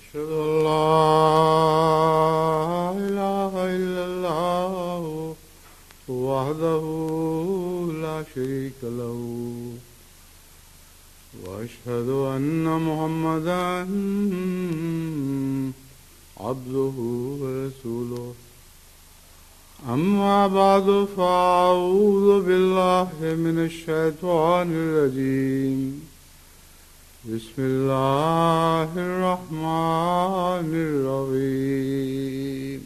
أشهد أن لا إله إلا الله وحده لا شريك له وأشهد أن محمدا عبده ورسوله أما بعد فأعوذ بالله من الشيطان الرجيم بسم الله الرحمن الرحيم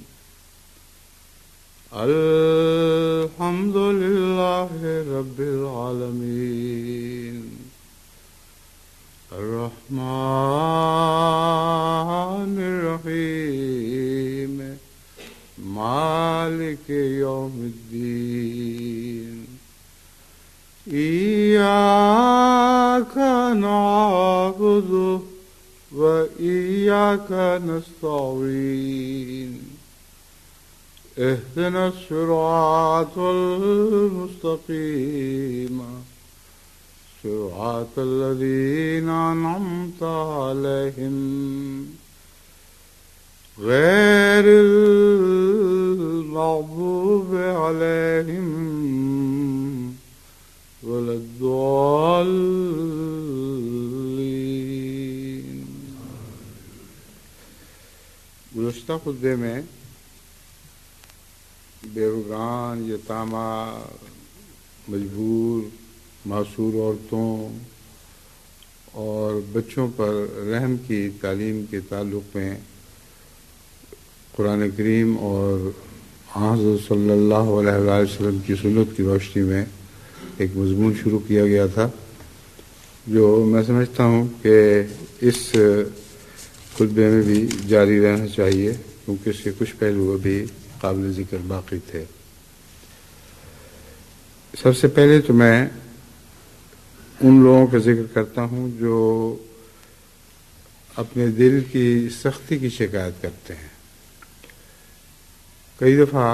الحمد لله رب العالمين الرحمن الرحيم مالك يوم الدين إياك نعبد وإياك نستعين اهدنا الصراط المستقيم صراط الذين أنعمت عليهم غير المغضوب عليهم ولا الضالين. گزشتہ خطبے میں بیروگان، یتامہ، مجبور، معصور عورتوں اور بچوں پر رحم کی تعلیم کے تعلق میں قرآن کریم اور حضرت صلی اللہ علیہ وسلم کی سنت کی روشنی میں ایک مضمون شروع کیا گیا تھا، جو میں سمجھتا ہوں کہ اس خطبے میں بھی جاری رہنا چاہیے، کیونکہ اس کے کچھ پہلو بھی قابل ذکر باقی تھے. سب سے پہلے تو میں ان لوگوں کا ذکر کرتا ہوں جو اپنے دل کی سختی کی شکایت کرتے ہیں. کئی دفعہ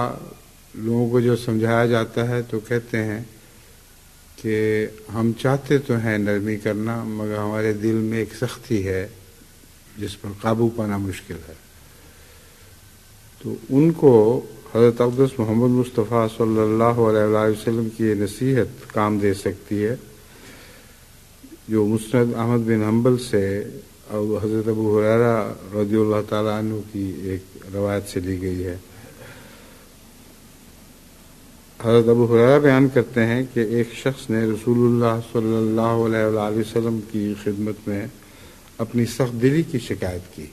لوگوں کو جو سمجھایا جاتا ہے تو کہتے ہیں کہ ہم چاہتے تو ہیں نرمی کرنا، مگر ہمارے دل میں ایک سختی ہے جس پر قابو پانا مشکل ہے. تو ان کو حضرت اقدس محمد مصطفیٰ صلی اللہ علیہ وسلم کی یہ نصیحت کام دے سکتی ہے، جو مسند احمد بن حنبل سے اور حضرت ابو ہریرہ رضی اللہ تعالیٰ عنہ کی ایک روایت سے لی گئی ہے. حضرت ابو ہریرہ بیان کرتے ہیں کہ ایک شخص نے رسول اللہ صلی اللہ علیہ وسلم کی خدمت میں اپنی سخت دلی کی شکایت کی.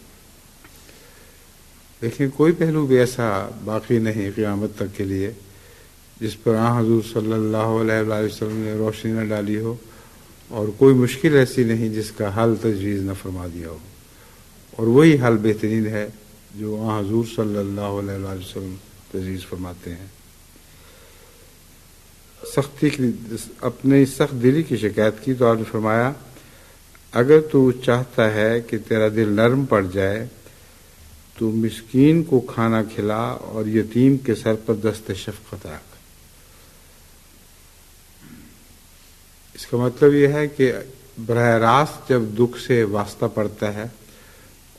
لیکن کوئی پہلو بھی ایسا باقی نہیں قیامت تک کے لیے جس پر حضور صلی اللہ علیہ وسلم نے روشنی نہ ڈالی ہو، اور کوئی مشکل ایسی نہیں جس کا حل تجویز نہ فرما دیا ہو، اور وہی حل بہترین ہے جو حضور صلی اللہ علیہ وسلم تجویز فرماتے ہیں. اپنی سخت دلی کی شکایت کی تو آپ نے فرمایا، اگر تو چاہتا ہے کہ تیرا دل نرم پڑ جائے تو مسکین کو کھانا کھلا اور یتیم کے سر پر دست شفقت رکھ. اس کا مطلب یہ ہے کہ براہ راست جب دکھ سے واسطہ پڑتا ہے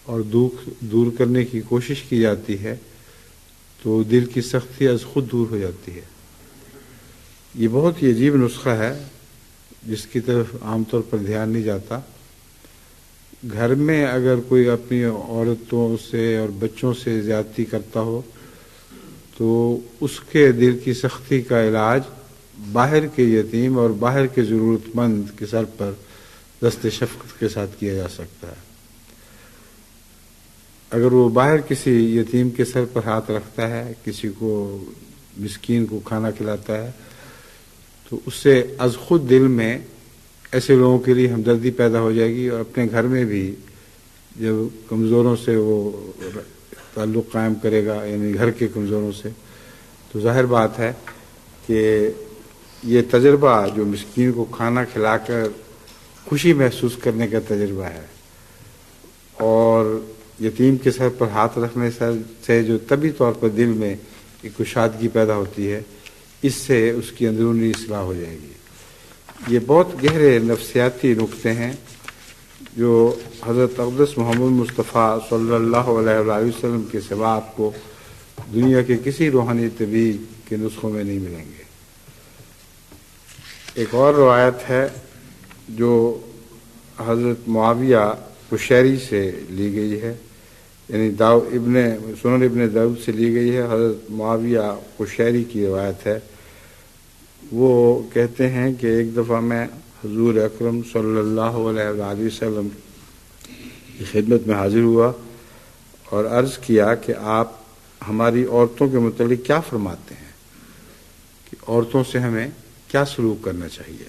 اور دکھ دور کرنے کی کوشش کی جاتی ہے تو دل کی سختی از خود دور ہو جاتی ہے. یہ بہت ہی عجیب نسخہ ہے جس کی طرف عام طور پر دھیان نہیں جاتا. گھر میں اگر کوئی اپنی عورتوں سے اور بچوں سے زیادتی کرتا ہو تو اس کے دل کی سختی کا علاج باہر کے یتیم اور باہر کے ضرورت مند کے سر پر دست شفقت کے ساتھ کیا جا سکتا ہے. اگر وہ باہر کسی یتیم کے سر پر ہاتھ رکھتا ہے، کسی کو مسکین کو کھانا کھلاتا ہے، تو اس سے از خود دل میں ایسے لوگوں کے لیے ہمدردی پیدا ہو جائے گی، اور اپنے گھر میں بھی جب کمزوروں سے وہ تعلق قائم کرے گا، یعنی گھر کے کمزوروں سے، تو ظاہر بات ہے کہ یہ تجربہ جو مسکین کو کھانا کھلا کر خوشی محسوس کرنے کا تجربہ ہے، اور یتیم کے سر پر ہاتھ رکھنے سے جو طبی طور پر دل میں ایک کشادگی پیدا ہوتی ہے، اس سے اس کی اندرونی اصلاح ہو جائے گی. یہ بہت گہرے نفسیاتی نکتے ہیں جو حضرت اقدس محمد مصطفیٰ صلی اللہ علیہ وآلہ وسلم کے سوا آپ کو دنیا کے کسی روحانی طبیب کے نسخوں میں نہیں ملیں گے۔ ایک اور روایت ہے جو حضرت معاویہ قشیری سے لی گئی ہے، یعنی سنن ابن داؤد سے لی گئی ہے۔ حضرت معاویہ قشیری کی روایت ہے، وہ کہتے ہیں کہ ایک دفعہ میں حضور اکرم صلی اللہ علیہ وآلہ وسلم کی خدمت میں حاضر ہوا اور عرض کیا کہ آپ ہماری عورتوں کے متعلق کیا فرماتے ہیں، کہ عورتوں سے ہمیں کیا سلوک کرنا چاہیے؟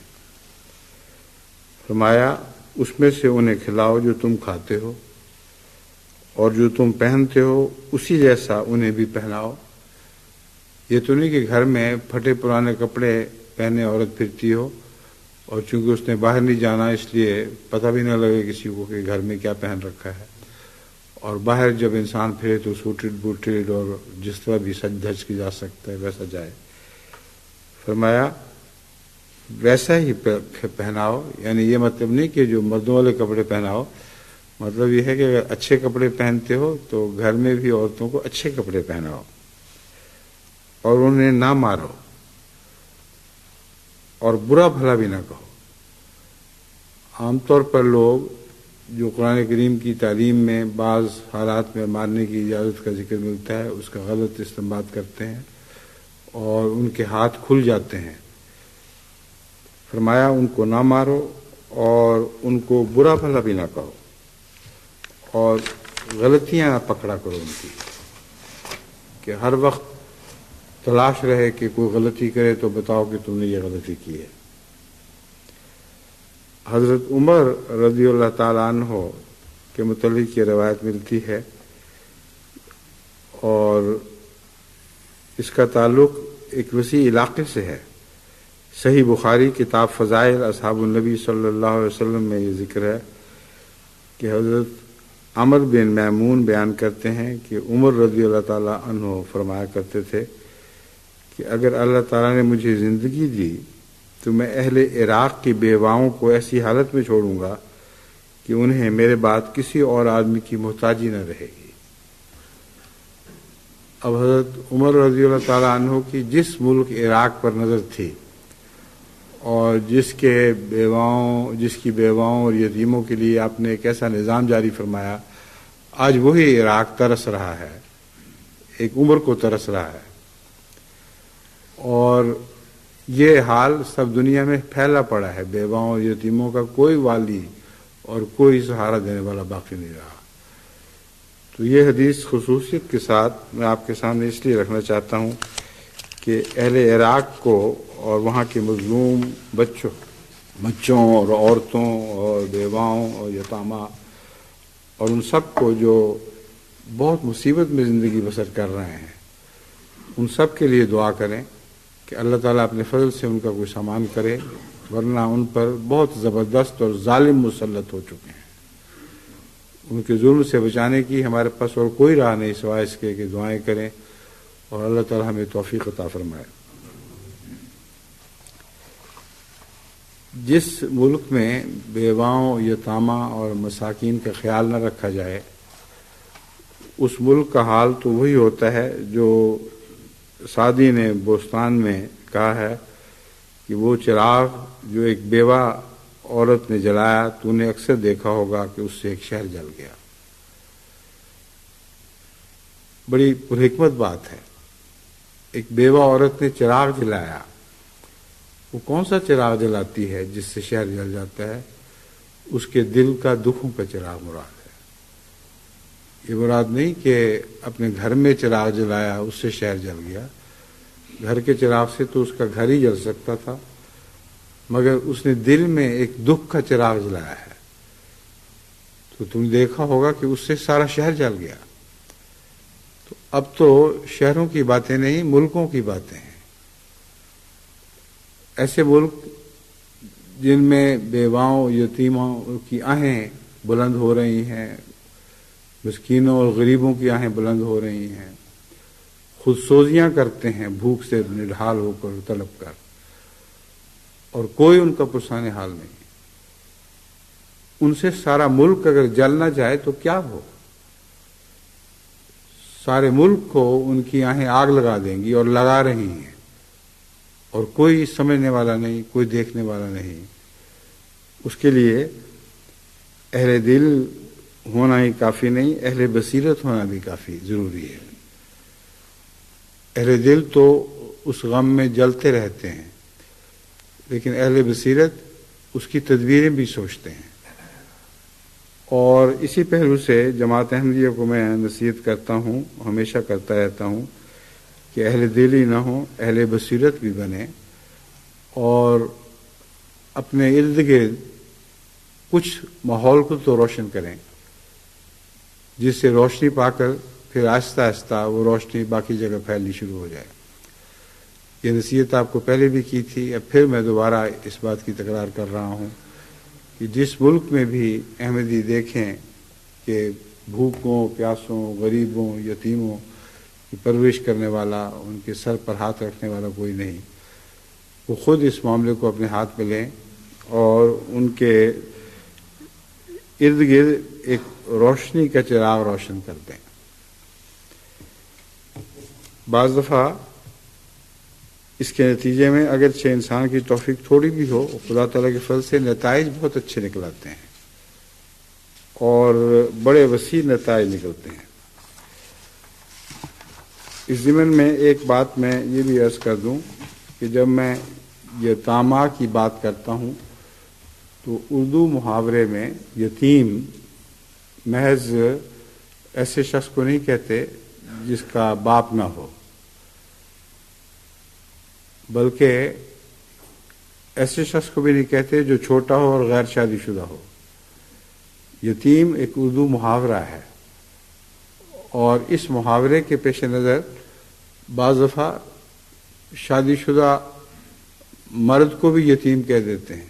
فرمایا اس میں سے انہیں کھلاؤ جو تم کھاتے ہو، اور جو تم پہنتے ہو اسی جیسا انہیں بھی پہناؤ۔ یہ تو نہیں کہ گھر میں پھٹے پرانے کپڑے پہنے عورت پھرتی ہو اور چونکہ اس نے باہر نہیں جانا اس لیے پتہ بھی نہ لگے کسی کو کہ گھر میں کیا پہن رکھا ہے، اور باہر جب انسان پھرے تو سوٹڈ بوٹڈ اور جس طرح بھی سج دھج کی جا سکتا ہے ویسا جائے۔ فرمایا ویسا ہی پہناؤ، یعنی یہ مطلب نہیں کہ جو مردوں والے کپڑے پہناؤ، مطلب یہ ہے کہ اگر اچھے کپڑے پہنتے ہو تو گھر میں بھی عورتوں کو اچھے کپڑے پہناؤ اور انہیں نہ مارو اور برا بھلا بھی نہ کہو۔ عام طور پر لوگ جو قرآن کریم کی تعلیم میں بعض حالات میں مارنے کی اجازت کا ذکر ملتا ہے اس کا غلط استعمال کرتے ہیں اور ان کے ہاتھ کھل جاتے ہیں۔ فرمایا ان کو نہ مارو اور ان کو برا بھلا بھی نہ کہو اور غلطیاں نہ پکڑا کرو ان کی، کہ ہر وقت تلاش رہے کہ کوئی غلطی کرے تو بتاؤ کہ تم نے یہ غلطی کی ہے۔ حضرت عمر رضی اللہ تعالیٰ عنہ کے متعلق یہ روایت ملتی ہے اور اس کا تعلق ایک وسیع علاقے سے ہے۔ صحیح بخاری کتاب فضائل اصحاب النبی صلی اللہ علیہ وسلم میں یہ ذکر ہے کہ حضرت عمر بن میمون بیان کرتے ہیں کہ عمر رضی اللہ تعالیٰ عنہ فرمایا کرتے تھے کہ اگر اللہ تعالیٰ نے مجھے زندگی دی تو میں اہل عراق کی بیواؤں کو ایسی حالت میں چھوڑوں گا کہ انہیں میرے بعد کسی اور آدمی کی محتاجی نہ رہے گی۔ اب حضرت عمر رضی اللہ تعالیٰ عنہ کی جس ملک عراق پر نظر تھی اور جس کی بیواؤں اور یتیموں کے لیے آپ نے ایک ایسا نظام جاری فرمایا، آج وہی عراق ترس رہا ہے، ایک عمر کو ترس رہا ہے، اور یہ حال سب دنیا میں پھیلا پڑا ہے۔ بیواؤں اور یتیموں کا کوئی والی اور کوئی سہارا دینے والا باقی نہیں رہا۔ تو یہ حدیث خصوصیت کے ساتھ میں آپ کے سامنے اس لیے رکھنا چاہتا ہوں کہ اہل عراق کو اور وہاں کے مظلوم بچوں اور عورتوں اور بیواؤں اور یتامہ اور ان سب کو جو بہت مصیبت میں زندگی بسر کر رہے ہیں، ان سب کے لیے دعا کریں کہ اللہ تعالیٰ اپنے فضل سے ان کا کوئی سامان کرے، ورنہ ان پر بہت زبردست اور ظالم مسلط ہو چکے ہیں۔ ان کے ظلم سے بچانے کی ہمارے پاس اور کوئی راہ نہیں سوائے اس کے کہ دعائیں کریں اور اللہ تعالیٰ ہمیں توفیق عطا فرمائے۔ جس ملک میں بیواؤں، یتامہ اور مساکین کا خیال نہ رکھا جائے، اس ملک کا حال تو وہی ہوتا ہے جو سعدی نے بوستان میں کہا ہے کہ وہ چراغ جو ایک بیوہ عورت نے جلایا تو نے اکثر دیکھا ہوگا کہ اس سے ایک شہر جل گیا۔ بڑی پرحکمت بات ہے، ایک بیوہ عورت نے چراغ جلایا، وہ کون سا چراغ جلاتی ہے جس سے شہر جل جاتا ہے؟ اس کے دل کا دکھوں کا چراغ مراد ہے۔ یہ مراد نہیں کہ اپنے گھر میں چراغ جلایا اس سے شہر جل گیا، گھر کے چراغ سے تو اس کا گھر ہی جل سکتا تھا، مگر اس نے دل میں ایک دکھ کا چراغ جلایا ہے تو تم دیکھا ہوگا کہ اس سے سارا شہر جل گیا۔ تو اب تو شہروں کی باتیں نہیں، ملکوں کی باتیں ہیں۔ ایسے ملک جن میں بیواؤں یتیموں کی آہیں بلند ہو رہی ہیں، مسکینوں اور غریبوں کی آہیں بلند ہو رہی ہیں، خود سوزیاں کرتے ہیں بھوک سے نڈھال ہو کر تڑپ کر، اور کوئی ان کا پرسان حال نہیں۔ ان سے سارا ملک اگر جل نہ جائے تو کیا ہو؟ سارے ملک کو ان کی آنکھیں آگ لگا دیں گی اور لگا رہی ہیں، اور کوئی سمجھنے والا نہیں، کوئی دیکھنے والا نہیں۔ اس کے لیے اہل دل ہونا ہی کافی نہیں، اہل بصیرت ہونا بھی کافی ضروری ہے۔ اہل دل تو اس غم میں جلتے رہتے ہیں، لیکن اہل بصیرت اس کی تدبیریں بھی سوچتے ہیں۔ اور اسی پہلو سے جماعت احمدیہ کو میں نصیحت کرتا ہوں، ہمیشہ کرتا رہتا ہوں کہ اہل دل ہی نہ ہوں، اہل بصیرت بھی بنیں، اور اپنے ارد گرد کچھ ماحول کو تو روشن کریں، جس سے روشنی پا کر پھر آہستہ آہستہ وہ روشنی باقی جگہ پھیلنی شروع ہو جائے۔ یہ نصیحت آپ کو پہلے بھی کی تھی، اب پھر میں دوبارہ اس بات کی تکرار کر رہا ہوں کہ جس ملک میں بھی احمدی دیکھیں کہ بھوکوں، پیاسوں، غریبوں، یتیموں کی پرورش کرنے والا، ان کے سر پر ہاتھ رکھنے والا کوئی نہیں، وہ خود اس معاملے کو اپنے ہاتھ میں لیں اور ان کے ارد گرد ایک روشنی کا چراغ روشن کر دیں۔ بعض دفعہ اس کے نتیجے میں اگرچہ انسان کی توفیق تھوڑی بھی ہو، خدا تعالیٰ کے فضل سے نتائج بہت اچھے نکل آتے ہیں اور بڑے وسیع نتائج نکلتے ہیں۔ اس ضمن میں ایک بات میں یہ بھی عرض کر دوں کہ جب میں یتامہ کی بات کرتا ہوں تو اردو محاورے میں یتیم محض ایسے شخص کو نہیں کہتے جس کا باپ نہ ہو، بلکہ ایسے شخص کو بھی نہیں کہتے جو چھوٹا ہو اور غیر شادی شدہ ہو۔ یتیم ایک اردو محاورہ ہے، اور اس محاورے کے پیش نظر بعض دفعہ شادی شدہ مرد کو بھی یتیم کہہ دیتے ہیں،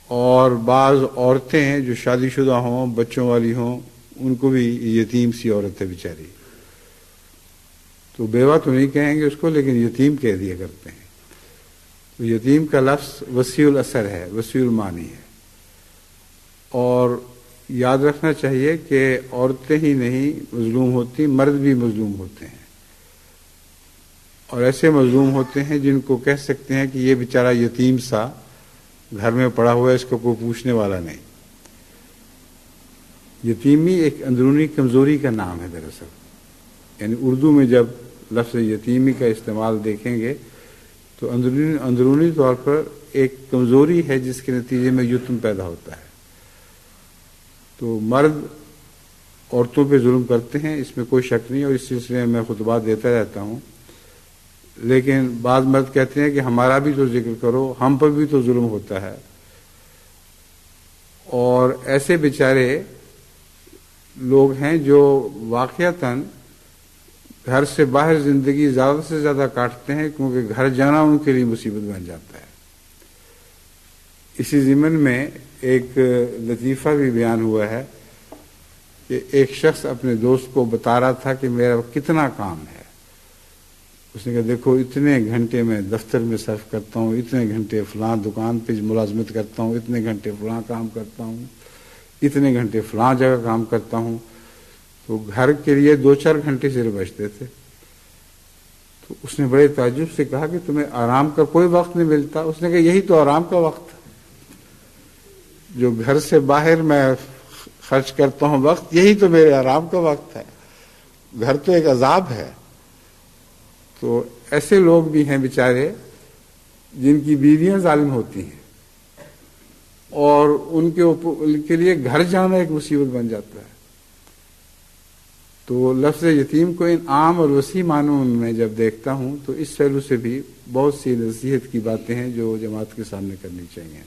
اور بعض عورتیں ہیں جو شادی شدہ ہوں، بچوں والی ہوں، ان کو بھی یتیم سی عورت ہے بیچاری، تو بیوہ تو نہیں کہیں گے اس کو، لیکن یتیم کہہ دیا کرتے ہیں۔ تو یتیم کا لفظ وسیع الاثر ہے، وسیع المعنی ہے، اور یاد رکھنا چاہیے کہ عورتیں ہی نہیں مظلوم ہوتی، مرد بھی مظلوم ہوتے ہیں، اور ایسے مظلوم ہوتے ہیں جن کو کہہ سکتے ہیں کہ یہ بیچارہ یتیم سا گھر میں پڑا ہوا ہے، اس کو کوئی پوچھنے والا نہیں۔ یتیمی ایک اندرونی کمزوری کا نام ہے دراصل، یعنی اردو میں جب لفظ یتیمی کا استعمال دیکھیں گے تو اندرونی طور پر ایک کمزوری ہے جس کے نتیجے میں یتم پیدا ہوتا ہے۔ تو مرد عورتوں پہ ظلم کرتے ہیں، اس میں کوئی شک نہیں، اور اس سلسلے میں خطبات دیتا رہتا ہوں، لیکن بعض مرد کہتے ہیں کہ ہمارا بھی تو ذکر کرو، ہم پر بھی تو ظلم ہوتا ہے، اور ایسے بیچارے لوگ ہیں جو واقعتاً گھر سے باہر زندگی زیادہ سے زیادہ کاٹتے ہیں، کیونکہ گھر جانا ان کے لیے مصیبت بن جاتا ہے۔ اسی ضمن میں ایک لطیفہ بھی بیان ہوا ہے کہ ایک شخص اپنے دوست کو بتا رہا تھا کہ میرا کتنا کام ہے۔ اس نے کہا دیکھو اتنے گھنٹے میں دفتر میں صرف کرتا ہوں، اتنے گھنٹے فلاں دکان پہ ملازمت کرتا ہوں، اتنے گھنٹے فلاں کام کرتا ہوں، اتنے گھنٹے فلاں جگہ کام کرتا ہوں، تو گھر کے لیے 2-4 گھنٹے صرف بچتے تھے۔ تو اس نے بڑے تعجب سے کہا کہ تمہیں آرام کا کوئی وقت نہیں ملتا؟ اس نے کہا یہی تو آرام کا وقت، جو گھر سے باہر میں خرچ کرتا ہوں وقت، یہی تو میرے آرام کا وقت ہے، گھر تو ایک عذاب ہے۔ تو ایسے لوگ بھی ہیں بیچارے جن کی بیویاں ظالم ہوتی ہیں، اور ان کے لیے گھر جانا ایک مصیبت بن جاتا ہے۔ تو لفظ یتیم کو ان عام اور وسیع معنوں میں جب دیکھتا ہوں تو اس پہلو سے بھی بہت سی نصیحت کی باتیں ہیں جو جماعت کے سامنے کرنی چاہیے۔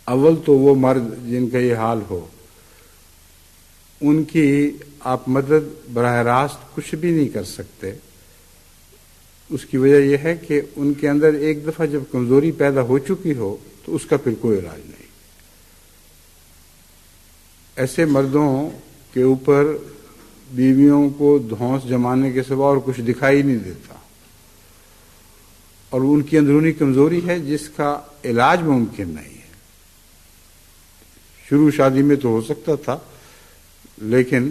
اول تو وہ مرد جن کا یہ حال ہو، ان کی آپ مدد براہ راست کچھ بھی نہیں کر سکتے۔ اس کی وجہ یہ ہے کہ ان کے اندر ایک دفعہ جب کمزوری پیدا ہو چکی ہو تو اس کا پھر کوئی علاج نہیں۔ ایسے مردوں کے اوپر بیویوں کو دھونس جمانے کے سوا اور کچھ دکھائی نہیں دیتا، اور ان کی اندرونی کمزوری ہے جس کا علاج ممکن نہیں ہے۔ شروع شادی میں تو ہو سکتا تھا، لیکن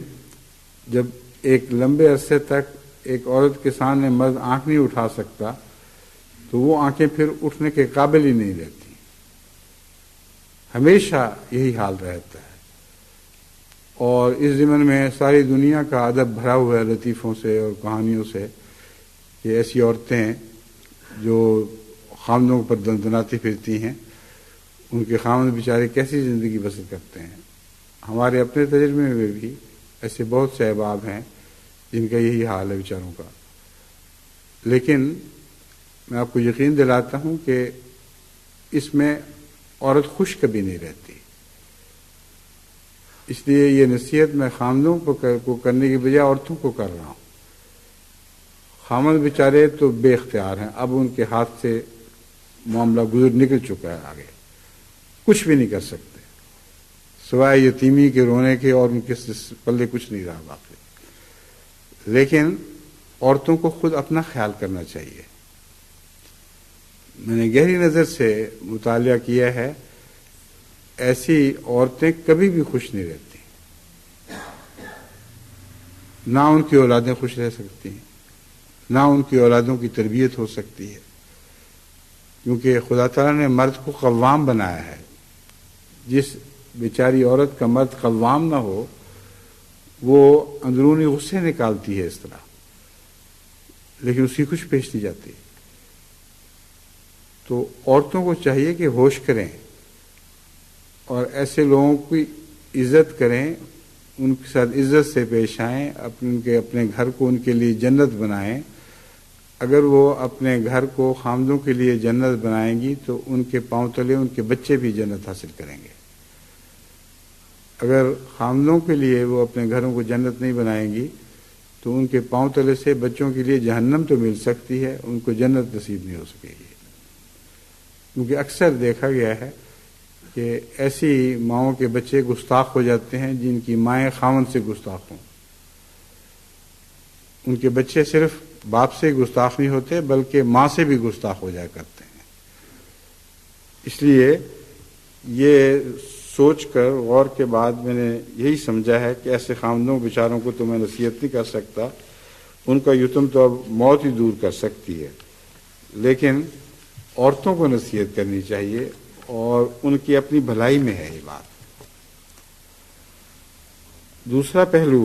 جب ایک لمبے عرصے تک ایک عورت کے سامنے مرد آنکھ نہیں اٹھا سکتا تو وہ آنکھیں پھر اٹھنے کے قابل ہی نہیں رہتی، ہمیشہ یہی حال رہتا ہے۔ اور اس ضمن میں ساری دنیا کا ادب بھرا ہوا ہے لطیفوں سے اور کہانیوں سے کہ ایسی عورتیں جو خامدوں پر دندناتی پھرتی ہیں، ان کے خامد بیچارے کیسی زندگی بسر کرتے ہیں۔ ہمارے اپنے تجربے میں بھی ایسے بہت سے احباب ہیں جن کا یہی حال ہے بیچاروں کا، لیکن میں آپ کو یقین دلاتا ہوں کہ اس میں عورت خوش کبھی نہیں رہتی۔ اس لیے یہ نصیحت میں خامدوں کو کرنے کی بجائے عورتوں کو کر رہا ہوں۔ خامد بیچارے تو بے اختیار ہیں، اب ان کے ہاتھ سے معاملہ نکل چکا ہے، آگے کچھ بھی نہیں کر سکتے سوائے یتیمی کے رونے کے، اور ان کے پلے کچھ نہیں رہا باقی۔ لیکن عورتوں کو خود اپنا خیال کرنا چاہیے۔ میں نے گہری نظر سے مطالعہ کیا ہے، ایسی عورتیں کبھی بھی خوش نہیں رہتی، نہ ان کی اولادیں خوش رہ سکتی ہیں، نہ ان کی اولادوں کی تربیت ہو سکتی ہے، کیونکہ خدا تعالیٰ نے مرد کو قوام بنایا ہے۔ جس بیچاری عورت کا مرد قوام نہ ہو وہ اندرونی غصے نکالتی ہے اس طرح، لیکن اس کی کچھ پیش نہیں جاتی۔ تو عورتوں کو چاہیے کہ ہوش کریں اور ایسے لوگوں کی عزت کریں، ان کے ساتھ عزت سے پیش آئیں، اپنے گھر کو ان کے لیے جنت بنائیں۔ اگر وہ اپنے گھر کو خامدوں کے لیے جنت بنائیں گی تو ان کے پاؤں تلے ان کے بچے بھی جنت حاصل کریں گے۔ اگر خامدوں کے لیے وہ اپنے گھروں کو جنت نہیں بنائیں گی تو ان کے پاؤں تلے سے بچوں کے لیے جہنم تو مل سکتی ہے، ان کو جنت نصیب نہیں ہو سکے گی۔ کیونکہ اکثر دیکھا گیا ہے کہ ایسی ماؤں کے بچے گستاخ ہو جاتے ہیں جن کی مائیں خاوند سے گستاخ ہوں۔ ان کے بچے صرف باپ سے گستاخ نہیں ہوتے بلکہ ماں سے بھی گستاخ ہو جایا کرتے ہیں۔ اس لیے یہ سوچ کر غور کے بعد میں نے یہی سمجھا ہے کہ ایسے خامدوں بیچاروں کو تو میں نصیحت نہیں کر سکتا، ان کا یتم تو اب موت ہی دور کر سکتی ہے، لیکن عورتوں کو نصیحت کرنی چاہیے اور ان کی اپنی بھلائی میں ہے یہ بات۔ دوسرا پہلو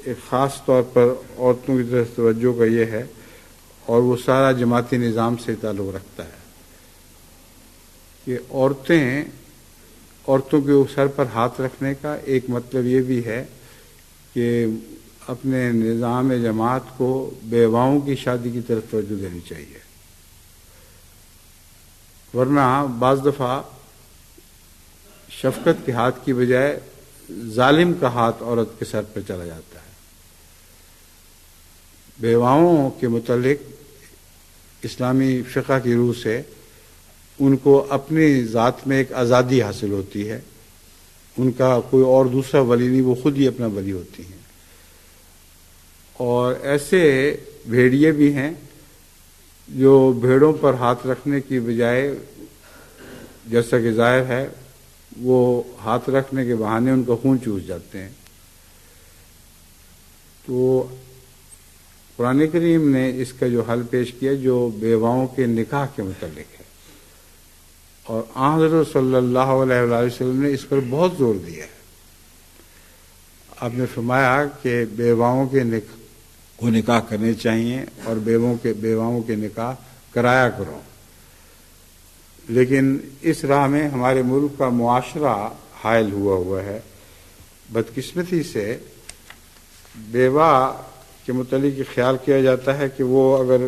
ایک خاص طور پر عورتوں کی طرف توجہ کا یہ ہے، اور وہ سارا جماعتی نظام سے تعلق رکھتا ہے کہ عورتوں کے سر پر ہاتھ رکھنے کا ایک مطلب یہ بھی ہے کہ اپنے نظام جماعت کو بیواؤں کی شادی کی طرف توجہ دینی چاہیے، ورنہ بعض دفعہ شفقت کے ہاتھ کی بجائے ظالم کا ہاتھ عورت کے سر پر چلا جاتا ہے۔ بیواؤں کے متعلق اسلامی فقہ کی روح سے ان کو اپنی ذات میں ایک آزادی حاصل ہوتی ہے، ان کا کوئی اور دوسرا ولی نہیں، وہ خود ہی اپنا ولی ہوتی ہیں۔ اور ایسے بھیڑیے بھی ہیں جو بھیڑوں پر ہاتھ رکھنے کی بجائے، جیسا کہ ظاہر ہے، وہ ہاتھ رکھنے کے بہانے ان کا خون چوس جاتے ہیں۔ تو قرآن کریم نے اس کا جو حل پیش کیا جو بیواؤں کے نکاح کے متعلق ہے، اور حضرت صلی اللہ علیہ وسلم نے اس پر بہت زور دیا ہے۔ آپ نے فرمایا کہ بیواؤں کے نکاح کرنے چاہیے اور بیواؤں کے نکاح کرایا کرو، لیکن اس راہ میں ہمارے ملک کا معاشرہ حائل ہوا ہے۔ بدقسمتی سے بیوہ کے متعلق خیال کیا جاتا ہے کہ وہ اگر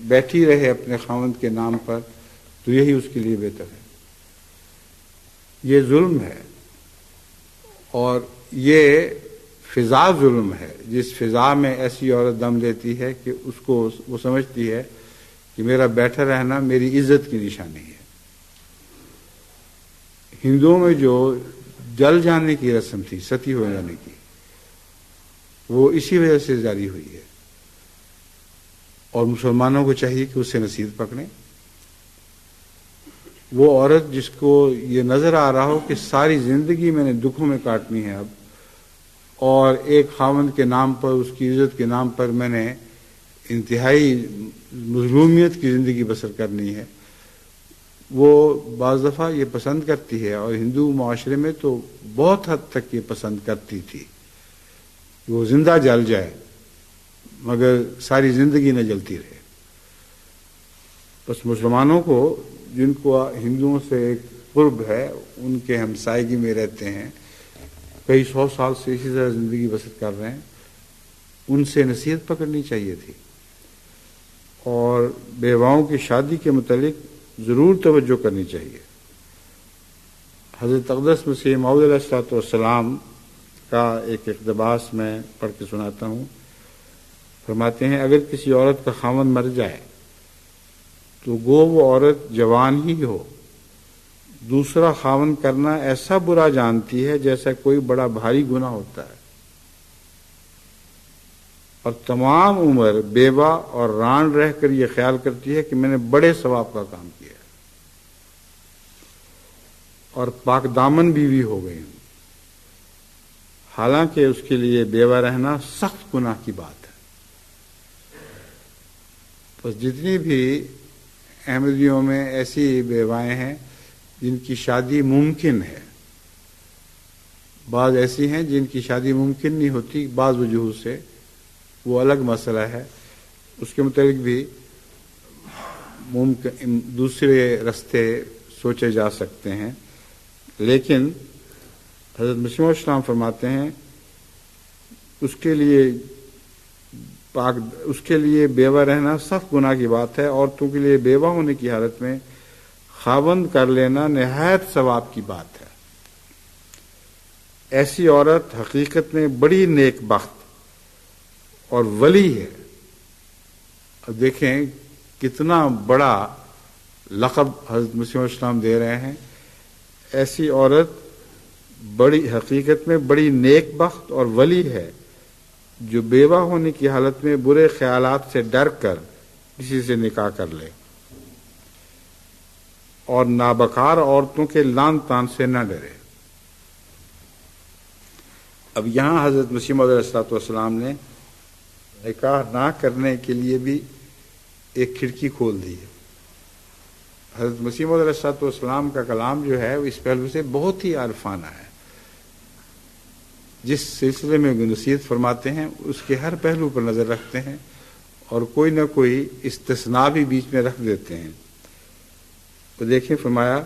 بیٹھی رہے اپنے خاوند کے نام پر تو یہی اس کے لیے بہتر ہے۔ یہ ظلم ہے، اور یہ فضا ظلم ہے، جس فضا میں ایسی عورت دم لیتی ہے کہ اس کو وہ سمجھتی ہے کہ میرا بیٹھا رہنا میری عزت کی نشانی ہے۔ ہندوؤں میں جو جل جانے کی رسم تھی، ستی ہو جانے کی، وہ اسی وجہ سے جاری ہوئی ہے، اور مسلمانوں کو چاہیے کہ اسے نصیحت پکڑیں۔ وہ عورت جس کو یہ نظر آ رہا ہو کہ ساری زندگی میں نے دکھوں میں کاٹنی ہے اب، اور ایک خاوند کے نام پر، اس کی عزت کے نام پر میں نے انتہائی مظلومیت کی زندگی بسر کرنی ہے، وہ بعض دفعہ یہ پسند کرتی ہے، اور ہندو معاشرے میں تو بہت حد تک یہ پسند کرتی تھی کہ وہ زندہ جل جائے مگر ساری زندگی نہ جلتی رہے۔ بس مسلمانوں کو، جن کو ہندوؤں سے ایک قرب ہے، ان کے ہمسائیگی میں رہتے ہیں، کئی 100 سال سے اسی طرح زندگی بسر کر رہے ہیں، ان سے نصیحت پکڑنی چاہیے تھی، اور بیواؤں کی شادی کے متعلق ضرور توجہ کرنی چاہیے۔ حضرت اقدس مسیح موعود علیہ السلام کا ایک اقتباس میں پڑھ کے سناتا ہوں۔ فرماتے ہیں، اگر کسی عورت کا خاوند مر جائے تو گو وہ عورت جوان ہی ہو، دوسرا خاوند کرنا ایسا برا جانتی ہے جیسا کوئی بڑا بھاری گناہ ہوتا ہے، اور تمام عمر بیوہ اور ران رہ کر یہ خیال کرتی ہے کہ میں نے بڑے ثواب کا کام کیا، اور پاک دامن بیوی ہو گئی ہوں، حالانکہ اس کے لیے بیوہ رہنا سخت گناہ کی بات ہے۔ بس جتنی بھی احمدیوں میں ایسی بیوائیں ہیں جن کی شادی ممکن ہے، بعض ایسی ہیں جن کی شادی ممکن نہیں ہوتی بعض وجوہ سے، وہ الگ مسئلہ ہے، اس کے متعلق بھی دوسرے راستے سوچے جا سکتے ہیں، لیکن حضرت مسیح موعود اسلام فرماتے ہیں اس کے لیے بیوہ رہنا سخت گناہ کی بات ہے، عورتوں کے لیے بیوہ ہونے کی حالت میں خاوند کر لینا نہایت ثواب کی بات ہے۔ ایسی عورت حقیقت میں بڑی نیک بخت اور ولی ہے۔ اب دیکھیں کتنا بڑا لقب حضرت مسیح موعود اسلام دے رہے ہیں، ایسی عورت بڑی حقیقت میں بڑی نیک بخت اور ولی ہے جو بیوہ ہونے کی حالت میں برے خیالات سے ڈر کر کسی سے نکاح کر لے اور نابکار عورتوں کے لعن طعن سے نہ ڈرے۔ اب یہاں حضرت مسیح موعود علیہ السلام نے نکاح نہ کرنے کے لیے بھی ایک کھڑکی کھول دی ہے۔ حضرت مسیح موعود علیہ السلام کا کلام جو ہے وہ اس پہلو سے بہت ہی عارفانہ ہے، جس سلسلے میں نصیحت فرماتے ہیں اس کے ہر پہلو پر نظر رکھتے ہیں، اور کوئی نہ کوئی استثناء بھی بیچ میں رکھ دیتے ہیں۔ تو دیکھیں فرمایا،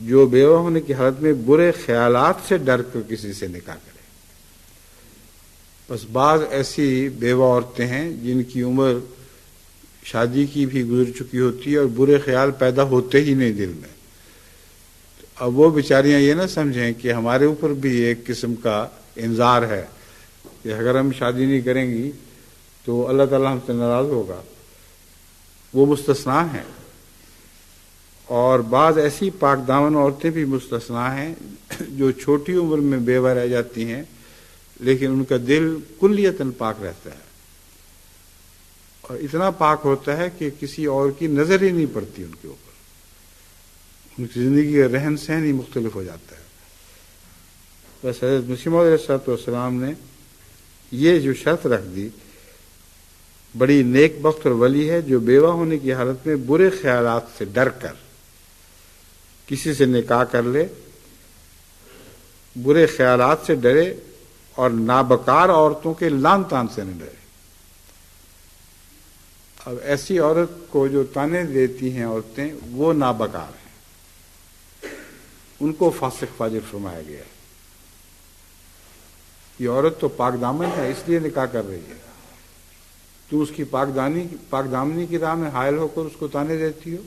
جو بیوہ ہونے کی حالت میں برے خیالات سے ڈر کر کسی سے نکاح کرے۔ بس بعض ایسی بیوہ عورتیں ہیں جن کی عمر شادی کی بھی گزر چکی ہوتی ہے اور برے خیال پیدا ہوتے ہی نہیں دل میں۔ اب وہ بیچاریاں یہ نہ سمجھیں کہ ہمارے اوپر بھی ایک قسم کا انذار ہے کہ اگر ہم شادی نہیں کریں گی تو اللہ تعالیٰ ہم سے ناراض ہوگا، وہ مستثنا ہیں۔ اور بعض ایسی پاک دامن عورتیں بھی مستثنا ہیں جو چھوٹی عمر میں بیوہ رہ جاتی ہیں، لیکن ان کا دل کلیتاً پاک رہتا ہے، اور اتنا پاک ہوتا ہے کہ کسی اور کی نظر ہی نہیں پڑتی ان کے اوپر، ان کی زندگی کا رہن سہن ہی مختلف ہو جاتا ہے۔ بس حضرت مسیح موعود علیہ السلام نے یہ جو شرط رکھ دی، بڑی نیک بخت اور ولی ہے جو بیوہ ہونے کی حالت میں برے خیالات سے ڈر کر کسی سے نکاح کر لے، برے خیالات سے ڈرے اور نابکار عورتوں کے لعن طعن سے نہ ڈرے۔ اب ایسی عورت کو جو تانے دیتی ہیں عورتیں، وہ نابکار ہیں، ان کو فاسق فاجر فرمایا گیا ہے۔ یہ عورت تو پاک دامن ہے، اس لیے نکاح کر رہی ہے، تو اس کی پاک دامنی کی راہ میں حائل ہو کر اس کو تانے دیتی ہو،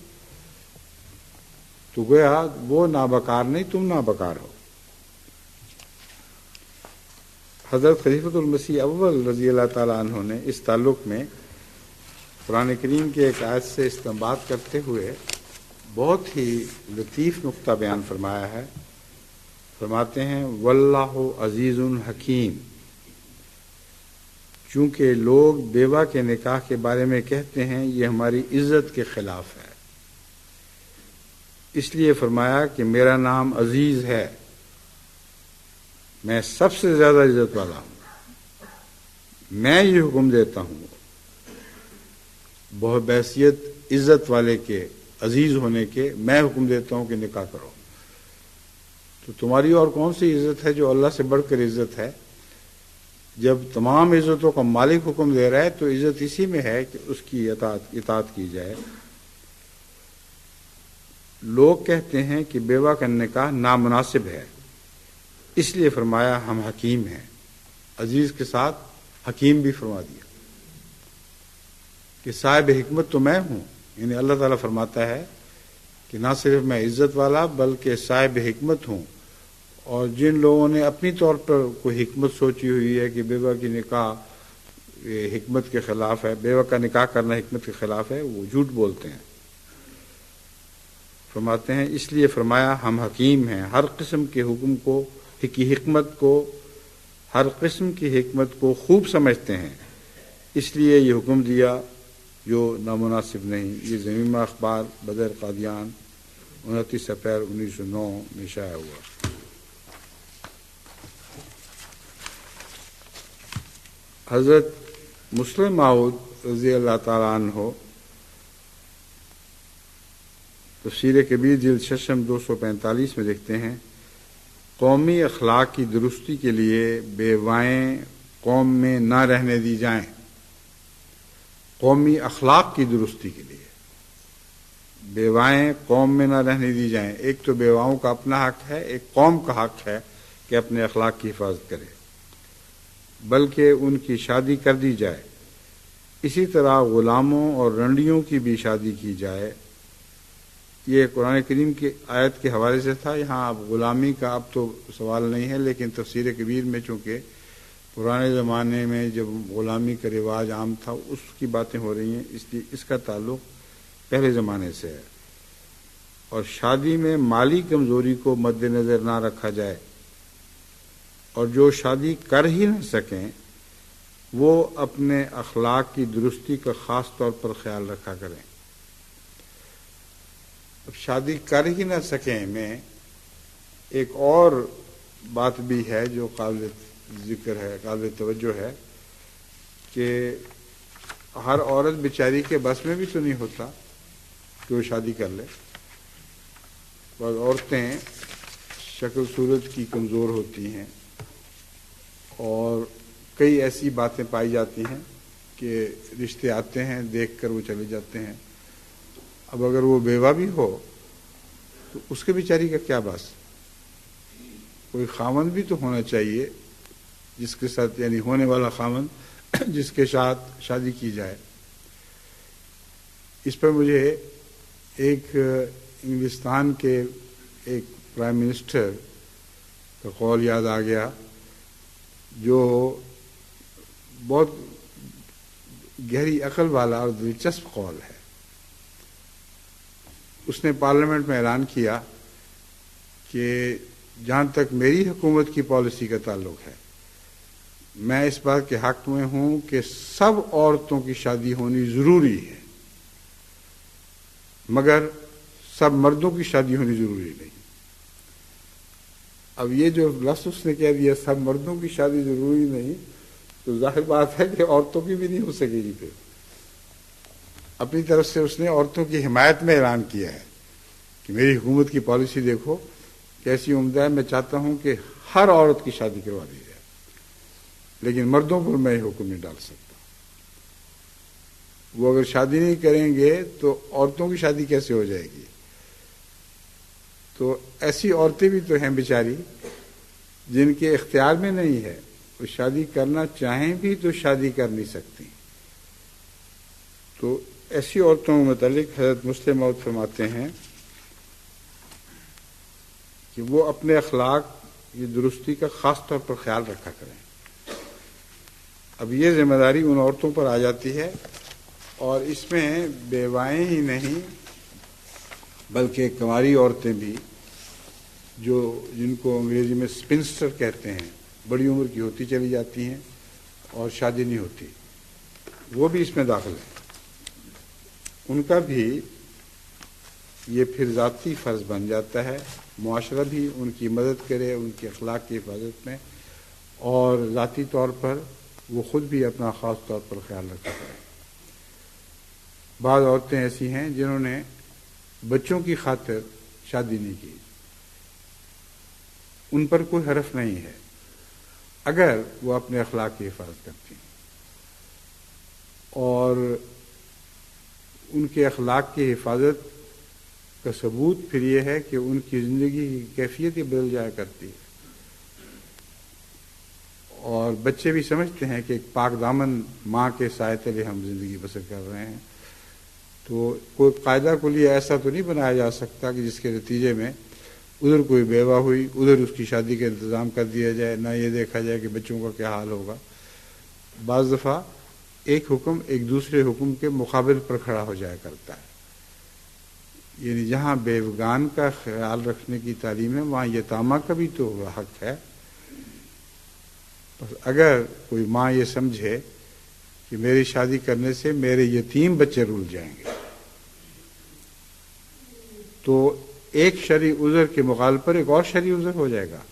تو گویا وہ نابکار نہیں، تم نابکار ہو۔ حضرت خلیفۃ المسیح اول رضی اللہ تعالیٰ عنہ نے اس تعلق میں قرآن کریم کے ایک آیت سے استنباط کرتے ہوئے بہت ہی لطیف نقطہ بیان فرمایا ہے۔ فرماتے ہیں، واللہ عزیز حکیم، چونکہ لوگ بیوہ کے نکاح کے بارے میں کہتے ہیں یہ ہماری عزت کے خلاف ہے، اس لیے فرمایا کہ میرا نام عزیز ہے، میں سب سے زیادہ عزت والا ہوں، میں یہ حکم دیتا ہوں بہت بحیثیت عزت والے کے، عزیز ہونے کے، میں حکم دیتا ہوں کہ نکاح کرو۔ تو تمہاری اور کون سی عزت ہے جو اللہ سے بڑھ کر عزت ہے؟ جب تمام عزتوں کا مالک حکم دے رہا ہے تو عزت اسی میں ہے کہ اس کی اطاعت کی جائے۔ لوگ کہتے ہیں کہ بیوہ کا نکاح نامناسب ہے، اس لیے فرمایا ہم حکیم ہیں، عزیز کے ساتھ حکیم بھی فرما دیا کہ صاحب حکمت تو میں ہوں۔ یعنی اللہ تعالیٰ فرماتا ہے کہ نہ صرف میں عزت والا بلکہ صاحب حکمت ہوں، اور جن لوگوں نے اپنی طور پر کوئی حکمت سوچی ہوئی ہے کہ بیوہ کی نکاح حکمت کے خلاف ہے، بیوہ کا نکاح کرنا حکمت کے خلاف ہے، وہ جھوٹ بولتے ہیں۔ فرماتے ہیں اس لیے فرمایا ہم حکیم ہیں، ہر قسم کے حکم کو ہر قسم کی حکمت کو خوب سمجھتے ہیں، اس لیے یہ حکم دیا جو نامناسب نہیں۔ یہ ضمیمہ اخبار بدر قادیان 29 اپریل 1909 میں شائع ہوا۔ حضرت مسلم موعود رضی اللہ تعالیٰ عنہ تفسیر کبیر جلد 6 245 میں لکھتے ہیں، قومی اخلاق کی درستی کے لیے بیوائیں قوم میں نہ رہنے دی جائیں۔ قومی اخلاق کی درستی کے لیے بیوائیں قوم میں نہ رہنے دی جائیں۔ ایک تو بیواؤں کا اپنا حق ہے، ایک قوم کا حق ہے کہ اپنے اخلاق کی حفاظت کرے، بلکہ ان کی شادی کر دی جائے۔ اسی طرح غلاموں اور رنڈیوں کی بھی شادی کی جائے۔ یہ قرآن کریم کی آیت کے حوالے سے تھا۔ یہاں اب غلامی کا اب تو سوال نہیں ہے، لیکن تفسیر کبیر میں چونکہ پرانے زمانے میں جب غلامی کا رواج عام تھا اس کی باتیں ہو رہی ہیں، اس لیے اس کا تعلق پہلے زمانے سے ہے۔ اور شادی میں مالی کمزوری کو مد نظر نہ رکھا جائے، اور جو شادی کر ہی نہ سکیں وہ اپنے اخلاق کی درستی کا خاص طور پر خیال رکھا کریں۔ اب شادی کر ہی نہ سکیں میں ایک اور بات بھی ہے جو قابل ذکر ہے، قابل توجہ ہے، کہ ہر عورت بیچاری کے بس میں بھی تو نہیں ہوتا کہ وہ شادی کر لے۔ بعض عورتیں شکل صورت کی کمزور ہوتی ہیں اور کئی ایسی باتیں پائی جاتی ہیں کہ رشتے آتے ہیں دیکھ کر وہ چلے جاتے ہیں۔ اب اگر وہ بیوہ بھی ہو تو اس کے بیچاری کا کیا باس؟ کوئی خاوند بھی تو ہونا چاہیے جس کے ساتھ، یعنی ہونے والا خاوند جس کے ساتھ شادی کی جائے۔ اس پر مجھے ایک انگلستان کے ایک پرائم منسٹر کا قول یاد آ گیا جو بہت گہری عقل والا اور دلچسپ قول ہے۔ اس نے پارلیمنٹ میں اعلان کیا کہ جہاں تک میری حکومت کی پالیسی کا تعلق ہے، میں اس بات کے حق میں ہوں کہ سب عورتوں کی شادی ہونی ضروری ہے، مگر سب مردوں کی شادی ہونی ضروری نہیں۔ اب یہ جو لفظ اس نے کہہ دیا سب مردوں کی شادی ضروری نہیں، تو ظاہر بات ہے کہ عورتوں کی بھی نہیں ہو سکے گی۔ پھر اپنی طرف سے اس نے عورتوں کی حمایت میں اعلان کیا ہے کہ میری حکومت کی پالیسی دیکھو کیسی عمدہ ہے، میں چاہتا ہوں کہ ہر عورت کی شادی کروا دی جائے، لیکن مردوں پر میں یہ حکم نہیں ڈال سکتا۔ وہ اگر شادی نہیں کریں گے تو عورتوں کی شادی کیسے ہو جائے گی؟ تو ایسی عورتیں بھی تو ہیں بیچاری جن کے اختیار میں نہیں ہے، وہ شادی کرنا چاہیں بھی تو شادی کر نہیں سکتی۔ تو ایسی عورتوں کے متعلق حضرت مسلم موعود فرماتے ہیں کہ وہ اپنے اخلاق کی درستی کا خاص طور پر خیال رکھا کریں۔ اب یہ ذمہ داری ان عورتوں پر آ جاتی ہے، اور اس میں بیوائیں ہی نہیں بلکہ کنواری عورتیں بھی جن کو انگریزی میں سپنسٹر کہتے ہیں، بڑی عمر کی ہوتی چلی جاتی ہیں اور شادی نہیں ہوتی، وہ بھی اس میں داخل ہیں۔ ان کا بھی یہ پھر ذاتی فرض بن جاتا ہے، معاشرہ بھی ان کی مدد کرے ان کی اخلاق کی حفاظت میں، اور ذاتی طور پر وہ خود بھی اپنا خاص طور پر خیال رکھتا ہے۔ بعض عورتیں ایسی ہیں جنہوں نے بچوں کی خاطر شادی نہیں کی، ان پر کوئی حرف نہیں ہے اگر وہ اپنے اخلاق کی حفاظت کرتی ہیں، اور ان کے اخلاق کی حفاظت کا ثبوت پھر یہ ہے کہ ان کی زندگی کی کیفیت ہی بدل جایا کرتی ہے، اور بچے بھی سمجھتے ہیں کہ ایک پاک دامن ماں کے سائے تلے ہم زندگی بسر کر رہے ہیں۔ تو کوئی قاعدہ کلی ایسا تو نہیں بنایا جا سکتا کہ جس کے نتیجے میں ادھر کوئی بیوہ ہوئی ادھر اس کی شادی کا انتظام کر دیا جائے، نہ یہ دیکھا جائے کہ بچوں کا کیا حال ہوگا۔ بعض دفعہ ایک حکم ایک دوسرے حکم کے مقابل پر کھڑا ہو جایا کرتا ہے، یعنی جہاں بیوگان کا خیال رکھنے کی تعلیم ہے وہاں یتامہ کا بھی تو حق ہے۔ بس اگر کوئی ماں یہ سمجھے کہ میری شادی کرنے سے میرے یتیم بچے رول جائیں گے، تو ایک شرعی عذر کے مقابل پر ایک اور شرعی عذر ہو جائے گا،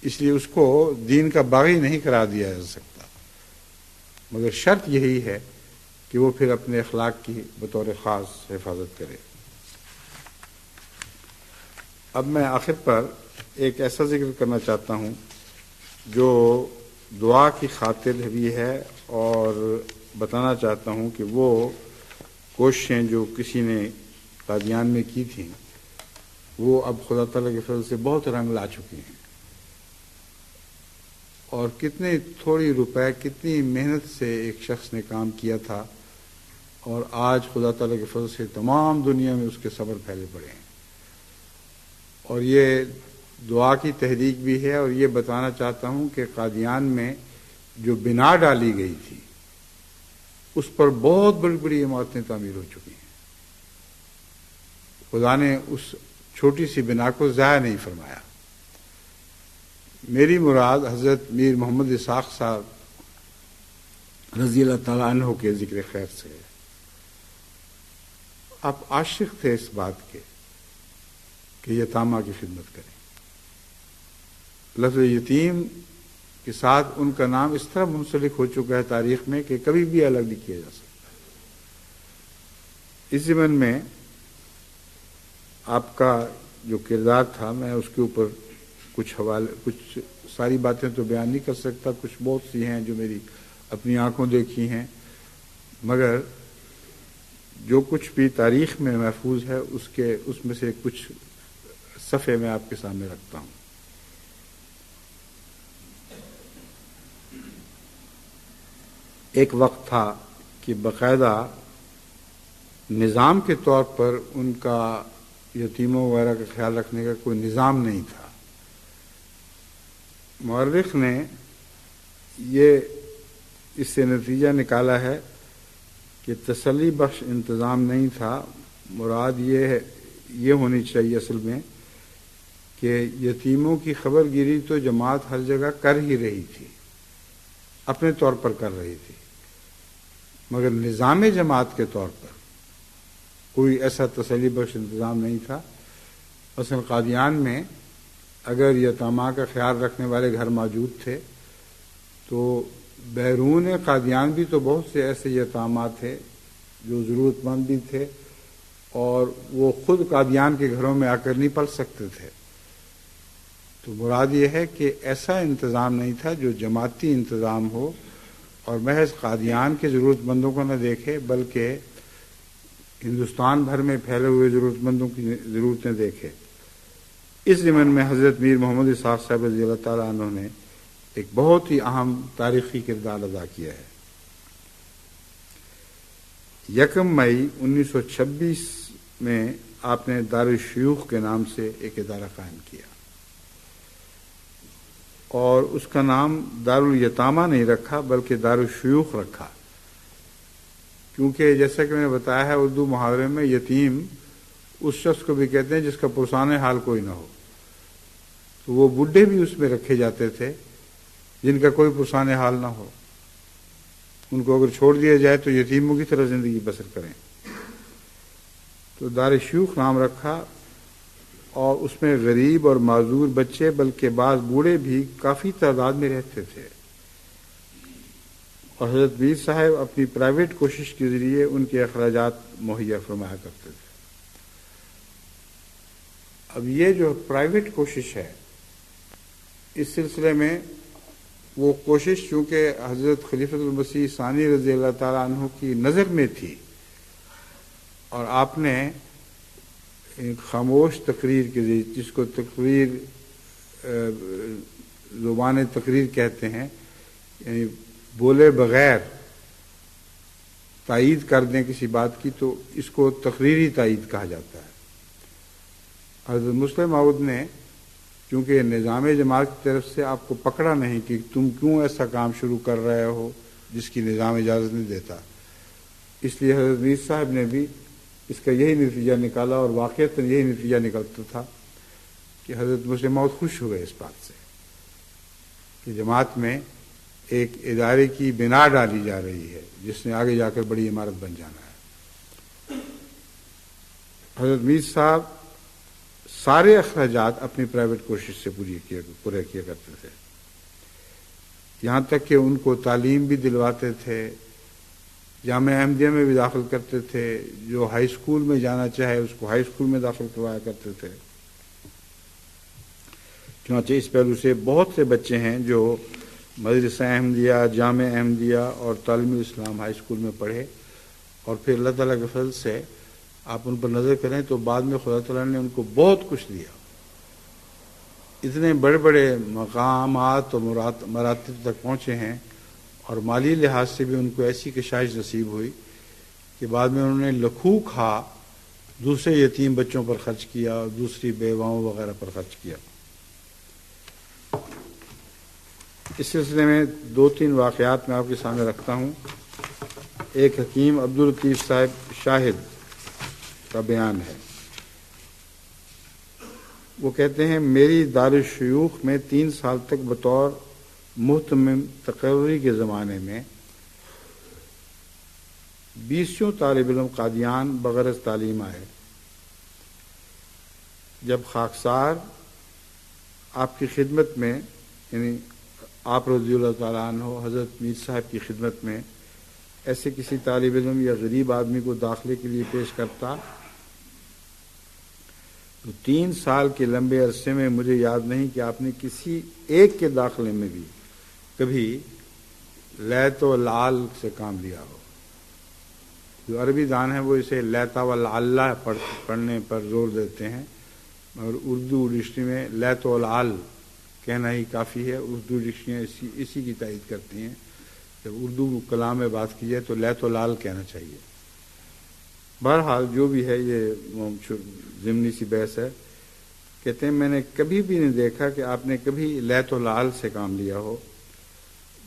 اس لیے اس کو دین کا باغی نہیں قرار دیا جا سکتا، مگر شرط یہی ہے کہ وہ پھر اپنے اخلاق کی بطور خاص حفاظت کرے۔ اب میں آخر پر ایک ایسا ذکر کرنا چاہتا ہوں جو دعا کی خاطر بھی ہے، اور بتانا چاہتا ہوں کہ وہ کوششیں جو کسی نے قادیان میں کی تھیں وہ اب خدا تعالیٰ کے فضل سے بہت رنگ لا چکی ہیں، اور کتنے تھوڑی روپے کتنی محنت سے ایک شخص نے کام کیا تھا، اور آج خدا تعالیٰ کے فضل سے تمام دنیا میں اس کے صبر پھیلے پڑے ہیں۔ اور یہ دعا کی تحریک بھی ہے، اور یہ بتانا چاہتا ہوں کہ قادیان میں جو بنا ڈالی گئی تھی اس پر بہت بڑی بڑی عمارتیں تعمیر ہو چکی ہیں۔ خدا نے اس چھوٹی سی بنا کو ضائع نہیں فرمایا۔ میری مراد حضرت میر محمد اسحاق صاحب رضی اللہ تعالیٰ عنہ کے ذکر خیر سے ہے۔ آپ عاشق تھے اس بات کے کہ یتامہ کی خدمت کریں۔ لفظ یتیم کے ساتھ ان کا نام اس طرح منسلک ہو چکا ہے تاریخ میں کہ کبھی بھی الگ نہیں کیا جا سکتا۔ اس ضمن میں آپ کا جو کردار تھا میں اس کے اوپر کچھ ساری باتیں تو بیان نہیں کر سکتا، کچھ بہت سی ہیں جو میری اپنی آنکھوں دیکھی ہیں، مگر جو کچھ بھی تاریخ میں محفوظ ہے اس میں سے کچھ صفحے میں آپ کے سامنے رکھتا ہوں۔ ایک وقت تھا کہ باقاعدہ نظام کے طور پر ان کا یتیموں وغیرہ کا خیال رکھنے کا کوئی نظام نہیں تھا۔ مورخ نے یہ اس سے نتیجہ نکالا ہے کہ تسلی بخش انتظام نہیں تھا، مراد یہ ہونی چاہیے اصل میں کہ یتیموں کی خبر گیری تو جماعت ہر جگہ کر ہی رہی تھی، اپنے طور پر کر رہی تھی، مگر نظام جماعت کے طور پر کوئی ایسا تسلی بخش انتظام نہیں تھا۔ مثلا قادیان میں اگر یتامہ کا خیال رکھنے والے گھر موجود تھے تو بیرون قادیان بھی تو بہت سے ایسے یتامہ تھے جو ضرورت مند بھی تھے، اور وہ خود قادیان کے گھروں میں آ کر نہیں پل سکتے تھے۔ تو مراد یہ ہے کہ ایسا انتظام نہیں تھا جو جماعتی انتظام ہو اور محض قادیان کے ضرورت مندوں کو نہ دیکھے بلکہ ہندوستان بھر میں پھیلے ہوئے ضرورت مندوں کی ضرورتیں دیکھے۔ اس ضمن میں حضرت میر محمد اسحاق صاحب رضی اللہ تعالیٰ عنہ نے ایک بہت ہی اہم تاریخی کردار ادا کیا ہے۔ 1 مئی 1926 میں آپ نے دارالشیوخ کے نام سے ایک ادارہ قائم کیا، اور اس کا نام دارالیتامہ نہیں رکھا بلکہ دارالشیوخ رکھا، کیونکہ جیسا کہ میں نے بتایا ہے اردو محاورے میں یتیم اس شخص کو بھی کہتے ہیں جس کا پرسان حال کوئی نہ ہو، تو وہ بڈھے بھی اس میں رکھے جاتے تھے جن کا کوئی پرسان حال نہ ہو، ان کو اگر چھوڑ دیا جائے تو یتیموں کی طرح زندگی بسر کریں۔ تو دار شیوخ نام رکھا، اور اس میں غریب اور معذور بچے بلکہ بعض بوڑھے بھی کافی تعداد میں رہتے تھے، اور حضرت میر صاحب اپنی پرائیویٹ کوشش کے ذریعے ان کے اخراجات مہیا فرمایا کرتے تھے۔ اب یہ جو پرائیویٹ کوشش ہے، اس سلسلے میں وہ کوشش چونکہ حضرت خلیفۃ المسیح ثانی رضی اللہ تعالیٰ عنہ کی نظر میں تھی، اور آپ نے ایک خاموش تقریر کے ذریعے، جس کو تقریر زبان تقریر کہتے ہیں، یعنی بولے بغیر تائید کر دیں کسی بات کی، تو اس کو تقریری تائید کہا جاتا ہے۔ حضرت مسلم موعود نے چونکہ نظام جماعت کی طرف سے آپ کو پکڑا نہیں کہ تم کیوں ایسا کام شروع کر رہے ہو جس کی نظام اجازت نہیں دیتا، اس لیے حضرت میر صاحب نے بھی اس کا یہی نتیجہ نکالا، اور واقعتاً یہی نتیجہ نکلتا تھا کہ حضرت مسلم موعود خوش ہوئے اس بات سے کہ جماعت میں ایک ادارے کی بنا ڈالی جا رہی ہے جس نے آگے جا کر بڑی عمارت بن جانا ہے۔ حضرت میر صاحب سارے اخراجات اپنی پرائیویٹ کوشش سے پورے کیا کرتے تھے، یہاں تک کہ ان کو تعلیم بھی دلواتے تھے، جامعہ احمدیہ میں بھی داخل کرتے تھے، جو ہائی اسکول میں جانا چاہے اس کو ہائی اسکول میں داخل کروایا کرتے تھے۔ چنانچہ اس پہلو سے بہت سے بچے ہیں جو مدرسہ احمدیہ، جامعہ احمدیہ اور تعلیم الاسلام ہائی اسکول میں پڑھے، اور پھر اللہ تعالیٰ کے فضل سے آپ ان پر نظر کریں تو بعد میں خدا تعالیٰ نے ان کو بہت کچھ دیا، اتنے بڑے بڑے مقامات اور مراتب تک پہنچے ہیں، اور مالی لحاظ سے بھی ان کو ایسی کشائش نصیب ہوئی کہ بعد میں انہوں نے لکھوں کھا دوسرے یتیم بچوں پر خرچ کیا، اور دوسری بیواؤں وغیرہ پر خرچ کیا۔ اس سلسلے میں 2-3 واقعات میں آپ کے سامنے رکھتا ہوں۔ ایک حکیم عبداللطیف صاحب شاہد کا بیان ہے، وہ کہتے ہیں میری دارالشیوخ میں 3 سال تک بطور محتمم تقرری کے زمانے میں 20 طالب علم قادیان بغرض تعلیم آئے۔ جب خاکسار آپ کی خدمت میں، یعنی آپ رضی اللہ تعالیٰ عنہ حضرت میر صاحب کی خدمت میں ایسے کسی طالب علم یا غریب آدمی کو داخلے کے لیے پیش کرتا تو 3 سال کے لمبے عرصے میں مجھے یاد نہیں کہ آپ نے کسی ایک کے داخلے میں بھی کبھی لیت و لعل سے کام لیا ہو۔ جو عربی دان ہیں وہ اسے لیتا و لعل پڑھنے پر زور دیتے ہیں، مگر اردو ڈکشنری میں لیت و لعل کہنا ہی کافی ہے۔ اردو ڈکشنریاں اسی کی تائید کرتی ہیں، جب اردو کلام میں بات کی جائے تو لیت و لعل کہنا چاہیے۔ بہرحال جو بھی ہے، یہ ضمنی سی بحث ہے۔ کہتے ہیں میں نے کبھی بھی نہیں دیکھا کہ آپ نے کبھی لیت و لعل سے کام لیا ہو۔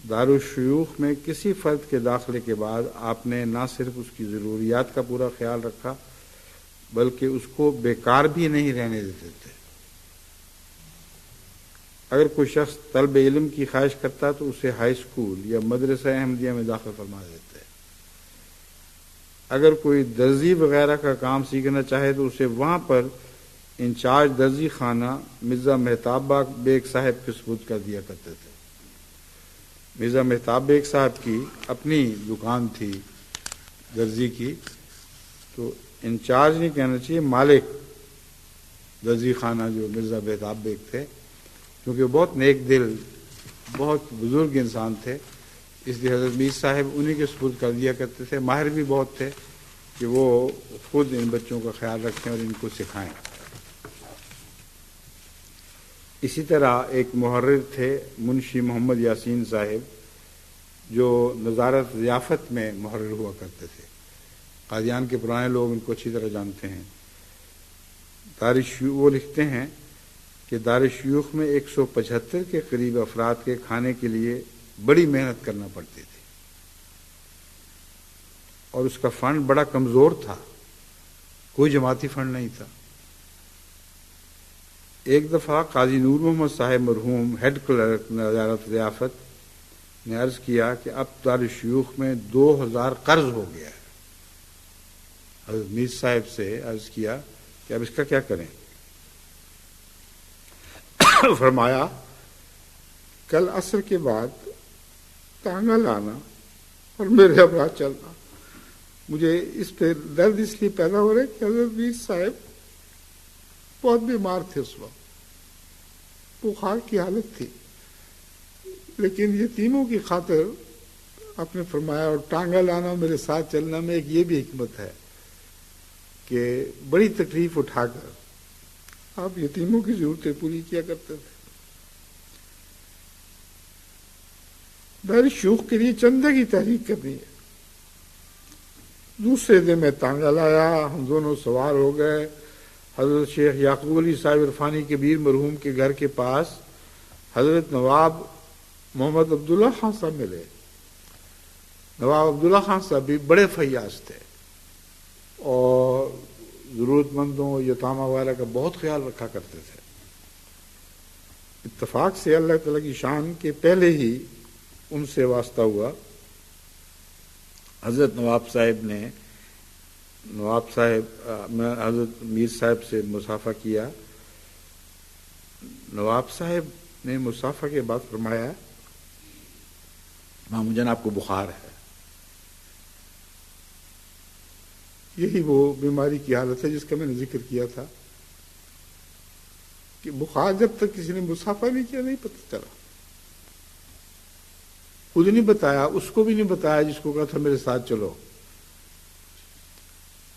دارالشیوخ میں کسی فرد کے داخلے کے بعد آپ نے نہ صرف اس کی ضروریات کا پورا خیال رکھا بلکہ اس کو بیکار بھی نہیں رہنے دیتے تھے۔ اگر کوئی شخص طلب علم کی خواہش کرتا تو اسے ہائی اسکول یا مدرسہ احمدیہ میں داخل فرما دیتے۔ اگر کوئی درزی وغیرہ کا کام سیکھنا چاہے تو اسے وہاں پر انچارج درزی خانہ مرزا مہتاب بیگ صاحب کے سپرد کر دیا کرتے تھے۔ مرزا مہتاب بیگ صاحب کی اپنی دکان تھی درزی کی، تو انچارج نہیں کہنا چاہیے، مالک درزی خانہ جو مرزا مہتاب بیگ تھے، کیونکہ بہت نیک دل، بہت بزرگ انسان تھے، اس لیے حضرت میر صاحب انہی کے سپرد کر دیا کرتے تھے۔ ماہر بھی بہت تھے کہ وہ خود ان بچوں کا خیال رکھیں اور ان کو سکھائیں۔ اسی طرح ایک محرر تھے منشی محمد یاسین صاحب، جو نظارت ضیافت میں محرر ہوا کرتے تھے۔ قادیان کے پرانے لوگ ان کو اچھی طرح جانتے ہیں۔ وہ لکھتے ہیں کہ دارالشیوخ میں 175 کے قریب افراد کے کھانے کے لیے بڑی محنت کرنا پڑتی تھی، اور اس کا فنڈ بڑا کمزور تھا، کوئی جماعتی فنڈ نہیں تھا۔ ایک دفعہ قاضی نور محمد صاحب مرحوم ہیڈ کلرک نظارت ضیافت نے عرض کیا کہ اب دارالشیوخ میں 2000 قرض ہو گیا ہے، حضرت میر صاحب سے عرض کیا کہ اب اس کا کیا کریں؟ فرمایا کل عصر کے بعد ٹانگا لانا اور میرے ابرا چلنا. مجھے اس پہ درد اس لیے پیدا ہو رہا ہے کہ حضرت میر صاحب بہت بیمار تھے، اس وقت بخار کی حالت تھی، لیکن یتیموں کی خاطر آپ نے فرمایا اور ٹانگا لانا میرے ساتھ چلنا میں ایک یہ بھی حکمت ہے کہ بڑی تکلیف اٹھا کر آپ یتیموں کی ضرورتیں پوری کیا کرتے تھے. میری شوق کے لیے چندے کی تحریک کرنی ہے. دوسرے دن میں ٹانگا لایا، ہم دونوں سوار ہو گئے. حضرت شیخ یعقوب علی صاحب عرفانی کبیر مرحوم کے گھر کے پاس حضرت نواب محمد عبداللہ خان صاحب ملے. نواب عبداللہ خان صاحب بھی بڑے فیاض تھے اور ضرورت مندوں یتامہ وغیرہ کا بہت خیال رکھا کرتے تھے. اتفاق سے اللہ تعالیٰ کی شان کے پہلے ہی ان سے واسطہ ہوا. حضرت نواب صاحب میں حضرت میر صاحب سے مصافحہ کیا. نواب صاحب نے مصافحہ کے بعد فرمایا ماموں جان آپ کو بخار ہے. یہی وہ بیماری کی حالت ہے جس کا میں نے ذکر کیا تھا کہ بخار جب تک کسی نے مصافحہ نہیں کیا نہیں پتہ چلا. خود نہیں بتایا، اس کو بھی نہیں بتایا جس کو کہا تھا میرے ساتھ چلو.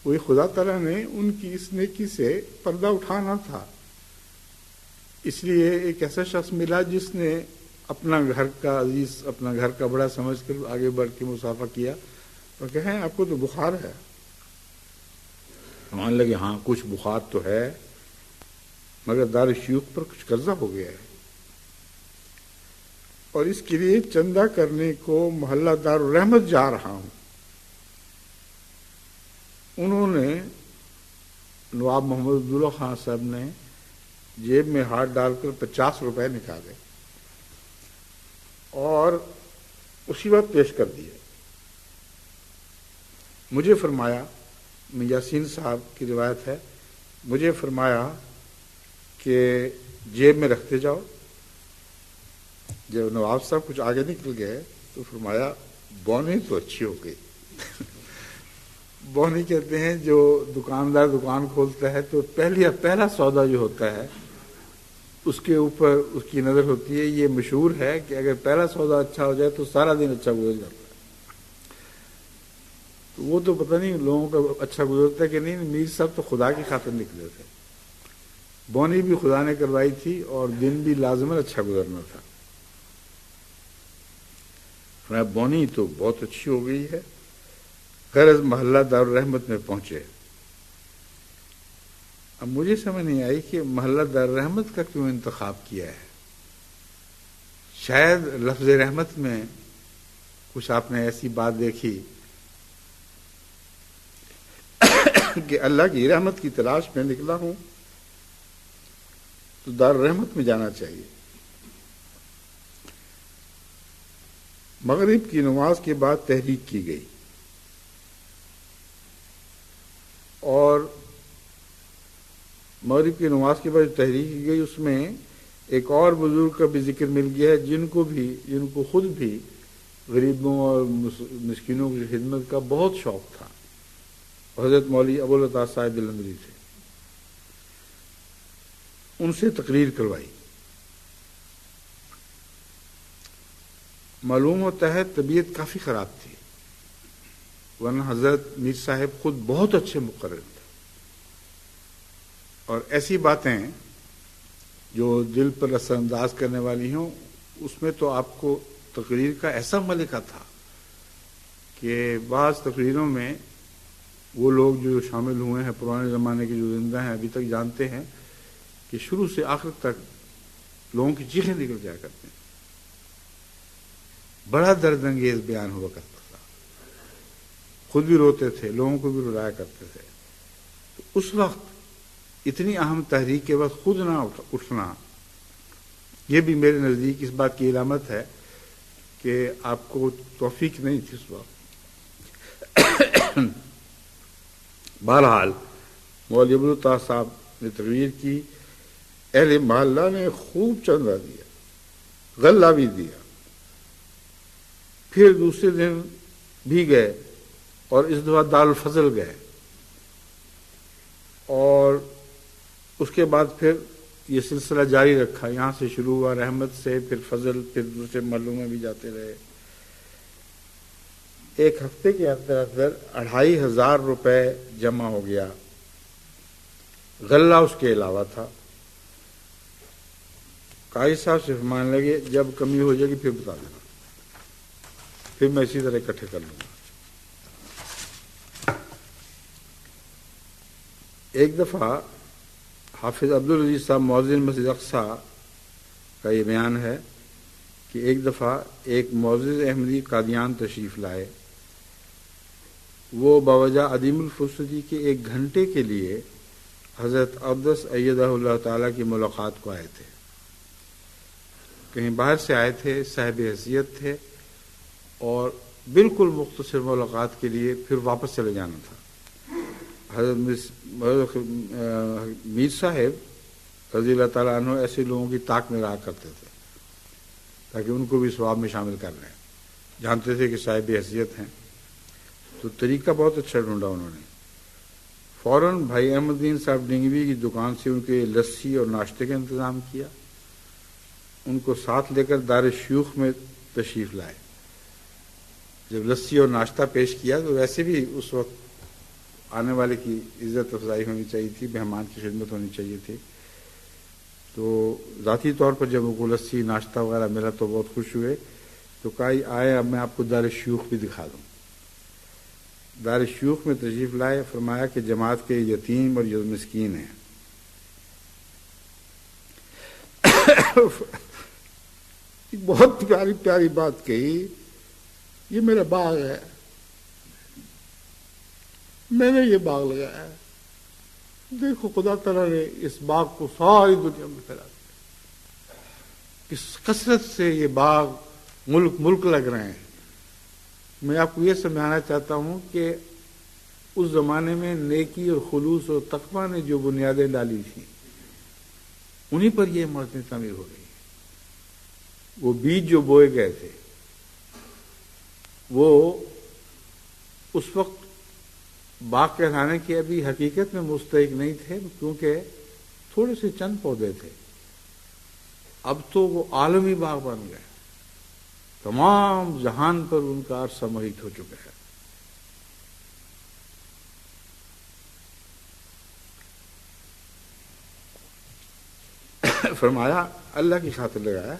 وہی خدا تعالیٰ نے ان کی اس نیکی سے پردہ اٹھانا تھا، اس لیے ایک ایسا شخص ملا جس نے اپنا گھر کا عزیز، اپنا گھر کا بڑا سمجھ کر آگے بڑھ کے مصافحہ کیا اور کہیں آپ کو تو بخار ہے. مان لگے ہاں کچھ بخار تو ہے مگر دار شیوخ پر کچھ قرضہ ہو گیا ہے اور اس کے لیے چندہ کرنے کو محلہ دار الرحمت جا رہا ہوں. انہوں نے نواب محمد عبداللہ خان صاحب نے جیب میں ہاتھ ڈال کر 50 روپے نکالے اور اسی وقت پیش کر دیے. مجھے فرمایا، یاسین صاحب کی روایت ہے، مجھے فرمایا کہ جیب میں رکھتے جاؤ. جب نواب صاحب کچھ آگے نکل گئے تو فرمایا بونی تو اچھی ہو گئی. بونی کہتے ہیں جو دکاندار دکان کھولتا ہے تو پہلا سودا جو ہوتا ہے اس کے اوپر اس کی نظر ہوتی ہے. یہ مشہور ہے کہ اگر پہلا سودا اچھا ہو جائے تو سارا دن اچھا گزر جاتا ہے. تو وہ تو پتہ نہیں لوگوں کا اچھا گزرتا ہے کہ نہیں. میر صاحب تو خدا کی خاطر نکلے تھے، بونی بھی خدا نے کروائی تھی اور دن بھی لازماً اچھا گزرنا تھا. بونی تو بہت اچھی ہو گئی ہے. غرض محلہ دار الرحمت میں پہنچے. اب مجھے سمجھ نہیں آئی کہ محلہ دار الرحمت کا کیوں انتخاب کیا ہے. شاید لفظ رحمت میں کچھ آپ نے ایسی بات دیکھی کہ اللہ کی رحمت کی تلاش میں نکلا ہوں تو دار الرحمت میں جانا چاہیے. مغرب کی نماز کے بعد تحریک کی گئی اور مغرب کی نماز کے بعد تحریک کی گئی اس میں ایک اور بزرگ کا بھی ذکر مل گیا ہے جن کو خود بھی غریبوں اور مسکینوں کی خدمت کا بہت شوق تھا. حضرت مولوی ابوالعطا صاحب جلندری تھے. ان سے تقریر کروائی. معلوم ہوتا ہے طبیعت کافی خراب تھی، ورنہ حضرت میر صاحب خود بہت اچھے مقرر تھے اور ایسی باتیں جو دل پر اثر انداز کرنے والی ہوں اس میں تو آپ کو تقریر کا ایسا ملکہ تھا کہ بعض تقریروں میں وہ لوگ جو شامل ہوئے ہیں پرانے زمانے کے جو زندہ ہیں ابھی تک جانتے ہیں کہ شروع سے آخر تک لوگوں کی چیخیں نکل جایا کرتے ہیں. بڑا درد انگیز بیان ہوا کرتا تھا، خود بھی روتے تھے، لوگوں کو بھی رلایا کرتے تھے. تو اس وقت اتنی اہم تحریک کے بعد خود نہ اٹھنا یہ بھی میرے نزدیک اس بات کی علامت ہے کہ آپ کو توفیق نہیں تھی اس وقت. بہرحال مولوی ابوالطاہر صاحب نے تقریر کی، اہل محلہ نے خوب چندہ دیا، غلہ بھی دیا. پھر دوسرے دن بھی گئے اور اس دفعہ دارالفضل گئے، اور اس کے بعد پھر یہ سلسلہ جاری رکھا. یہاں سے شروع ہوا رحمت سے، پھر فضل، پھر دوسرے محلوں میں بھی جاتے رہے. ایک ہفتے کے اندر اندر 2500 روپے جمع ہو گیا. غلہ اس کے علاوہ تھا. قاضی صاحب سے فرمانے لگے جب کمی ہو جائے گی پھر بتا دینا، پھر میں اسی طرح اکٹھے کر لوں گا. ایک دفعہ حافظ عبدالعزیز صاحب مؤذن مسجد اقصیٰ کا یہ بیان ہے کہ ایک دفعہ ایک معزز احمدی قادیان تشریف لائے. وہ باوجہ عدیم الفرصتی کے 1 گھنٹے کے لیے حضرت اقدس ایدہ اللہ تعالیٰ کی ملاقات کو آئے تھے. کہیں باہر سے آئے تھے، صاحب حیثیت تھے، اور بالکل مختصر ملاقات کے لیے پھر واپس چلے جانا تھا. حضرت میر صاحب رضی اللہ تعالیٰ عنہ ایسے لوگوں کی طاق میں رہا کرتے تھے تاکہ ان کو بھی ثواب میں شامل کر لیں. جانتے تھے کہ صاحب حیثیت ہیں، تو طریقہ بہت اچھا ڈھونڈا انہوں نے. فوراً بھائی احمد الدین صاحب ڈنگوی کی دکان سے ان کے لسی اور ناشتے کا انتظام کیا. ان کو ساتھ لے کر دار شیوخ میں تشریف لائے. جب لسی اور ناشتہ پیش کیا تو ویسے بھی اس وقت آنے والے کی عزت افزائی ہونی چاہیے تھی، مہمان کی خدمت ہونی چاہیے تھی. تو ذاتی طور پر جب ان کو لسی ناشتہ وغیرہ ملا تو بہت خوش ہوئے. تو کہا آئے اب میں آپ کو دار شیوخ بھی دکھا دوں. دار شیوخ میں تشریف لائے. فرمایا کہ جماعت کے یتیم اور مسکین ہیں. بہت پیاری پیاری بات کہی، یہ میرا باغ ہے، میں نے یہ باغ لگایا ہے، دیکھو خدا تعالیٰ نے اس باغ کو ساری دنیا میں پھیلا دیا. کس کثرت سے یہ باغ ملک ملک لگ رہے ہیں. میں آپ کو یہ سمجھانا چاہتا ہوں کہ اس زمانے میں نیکی اور خلوص اور تقویٰ نے جو بنیادیں ڈالی تھیں انہی پر یہ عمارتیں تعمیر ہو رہی ہیں. وہ بیج جو بوئے گئے تھے وہ اس وقت باغ کہلانے کے ابھی حقیقت میں مستحق نہیں تھے، کیونکہ تھوڑے سے چند پودے تھے. اب تو وہ عالمی باغ بن گئے، تمام جہان پر ان کا عرصہ محیط ہو چکا ہے. فرمایا اللہ کی خاطر لگایا.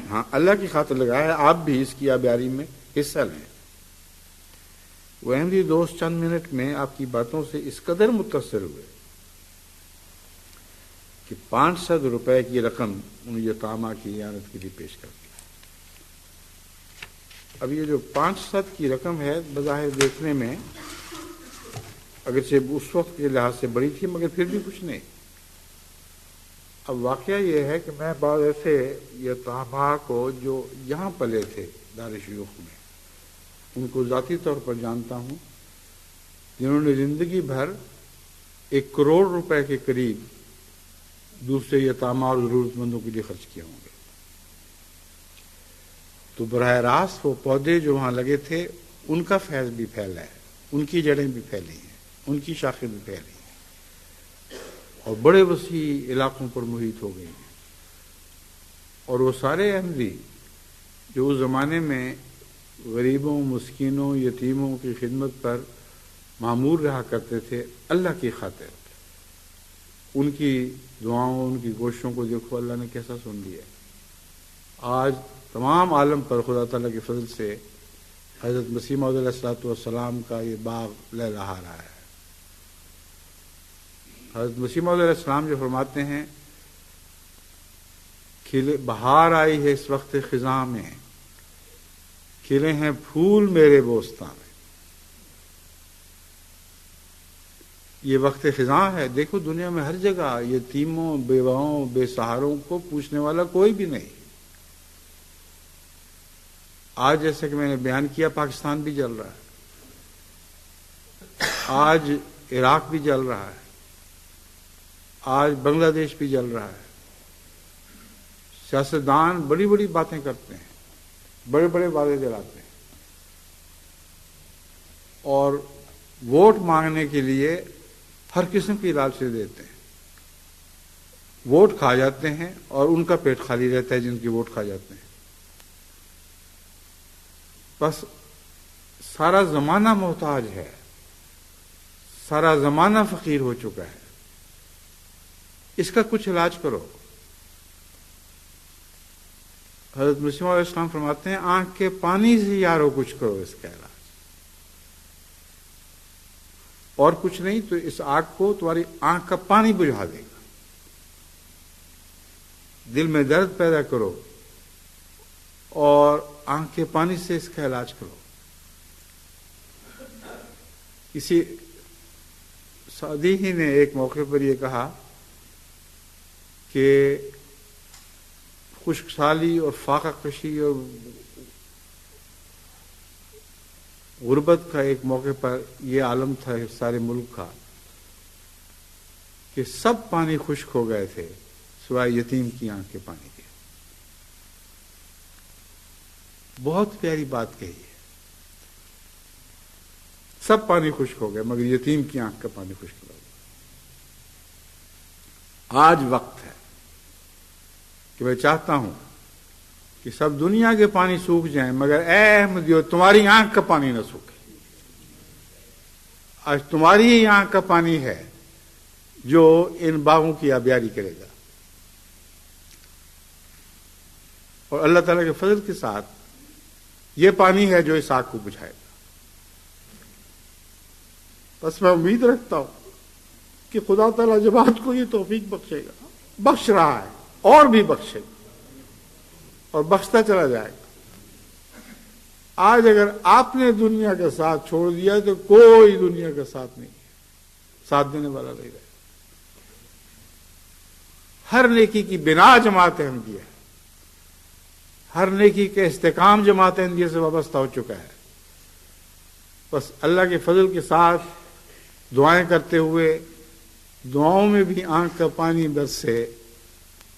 ہاں اللہ کی خاطر لگایا ہے، آپ بھی اس کی آبیاری میں حصہ لیں. وہ احمدی دوست چند منٹ میں آپ کی باتوں سے اس قدر متاثر ہوئے کہ 500 روپے کی رقم ان یتامہ کی اعانت کے لیے پیش کر دی. اب یہ جو 500 کی رقم ہے بظاہر دیکھنے میں اگرچہ اس وقت کے لحاظ سے بڑی تھی مگر پھر بھی کچھ نہیں. اب واقعہ یہ ہے کہ میں بعض ایسے یتامہ کو جو یہاں پلے تھے دار شیوخ میں، ان کو ذاتی طور پر جانتا ہوں، جنہوں نے زندگی بھر 1 کروڑ روپے کے قریب دوسرے یتامہ اور ضرورت مندوں کے لیے خرچ کیے ہوں گے. تو براہ راست وہ پودے جو وہاں لگے تھے ان کا فیض بھی پھیلا ہے، ان کی جڑیں بھی پھیلی ہیں، ان کی شاخیں بھی پھیلی ہیں، اور بڑے وسیع علاقوں پر محیط ہو گئی ہیں. اور وہ سارے احمدی جو اس زمانے میں غریبوں، مسکینوں، یتیموں کی خدمت پر معمور رہا کرتے تھے اللہ کی خاطر، ان کی دعاؤں، ان کی کوششوں کو دیکھو اللہ نے کیسا سن لیا. آج تمام عالم پر خدا تعالیٰ کے فضل سے حضرت مسیح موعود علیہ الصلوۃ والسلام کا یہ باغ لہلہا رہا ہے. حضرت مسیح موعود علیہ السلام جو فرماتے ہیں کھلے بہار آئی ہے اس وقت خزاں میں، کھلے ہیں پھول میرے بوستاں میں. یہ وقت خزاں ہے. دیکھو دنیا میں ہر جگہ یتیموں، بیواؤں، بے سہاروں کو پوچھنے والا کوئی بھی نہیں. آج جیسے کہ میں نے بیان کیا پاکستان بھی جل رہا ہے، آج عراق بھی جل رہا ہے، آج بنگلہ دیش بھی جل رہا ہے۔ سیاستدان بڑی بڑی باتیں کرتے ہیں، بڑے بڑے وعدے دلاتے ہیں، اور ووٹ مانگنے کے لیے ہر قسم کی لالچیں دیتے ہیں۔ ووٹ کھا جاتے ہیں اور ان کا پیٹ خالی رہتا ہے جن کے ووٹ کھا جاتے ہیں۔ بس سارا زمانہ محتاج ہے، سارا زمانہ فقیر ہو چکا ہے، اس کا کچھ علاج کرو۔ حضرت مسیح علیہ السلام فرماتے ہیں آنکھ کے پانی سے یارو کچھ کرو اس کا علاج، اور کچھ نہیں تو اس آگ کو تمہاری آنکھ کا پانی بجھا دے گا۔ دل میں درد پیدا کرو اور آنکھ کے پانی سے اس کا علاج کرو۔ کسی سعودی ہی نے ایک موقع پر یہ کہا کہ خشک سالی اور فاقہ کشی اور غربت کا ایک موقع پر یہ عالم تھا سارے ملک کا کہ سب پانی خشک ہو گئے تھے سوائے یتیم کی آنکھ کے پانی کے۔ بہت پیاری بات کہی ہے، سب پانی خشک ہو گئے مگر یتیم کی آنکھ کا پانی خشک ہو گیا۔ آج وقت ہے کہ میں چاہتا ہوں کہ سب دنیا کے پانی سوکھ جائیں مگر اے احمدیو تمہاری آنکھ کا پانی نہ سوکھے۔ آج تمہاری ہی آنکھ کا پانی ہے جو ان باغوں کی آبیاری کرے گا، اور اللہ تعالیٰ کے فضل کے ساتھ یہ پانی ہے جو اس آگ کو بجھائے گا۔ بس میں امید رکھتا ہوں کہ خدا تعالیٰ جماعت کو یہ توفیق بخشے گا، بخش رہا ہے اور بھی بخشے گا اور بخشتا چلا جائے گا۔ آج اگر آپ نے دنیا کا ساتھ چھوڑ دیا تو کوئی دنیا کا ساتھ نہیں، ساتھ دینے والا نہیں رہے۔ ہر نیکی کی بنا جماعت احمدیہ ہے، ہر نیکی کے استحکام جماعت احمدیہ سے وابستہ ہو چکا ہے۔ بس اللہ کے فضل کے ساتھ دعائیں کرتے ہوئے دعاؤں میں بھی آنکھ کا پانی برسے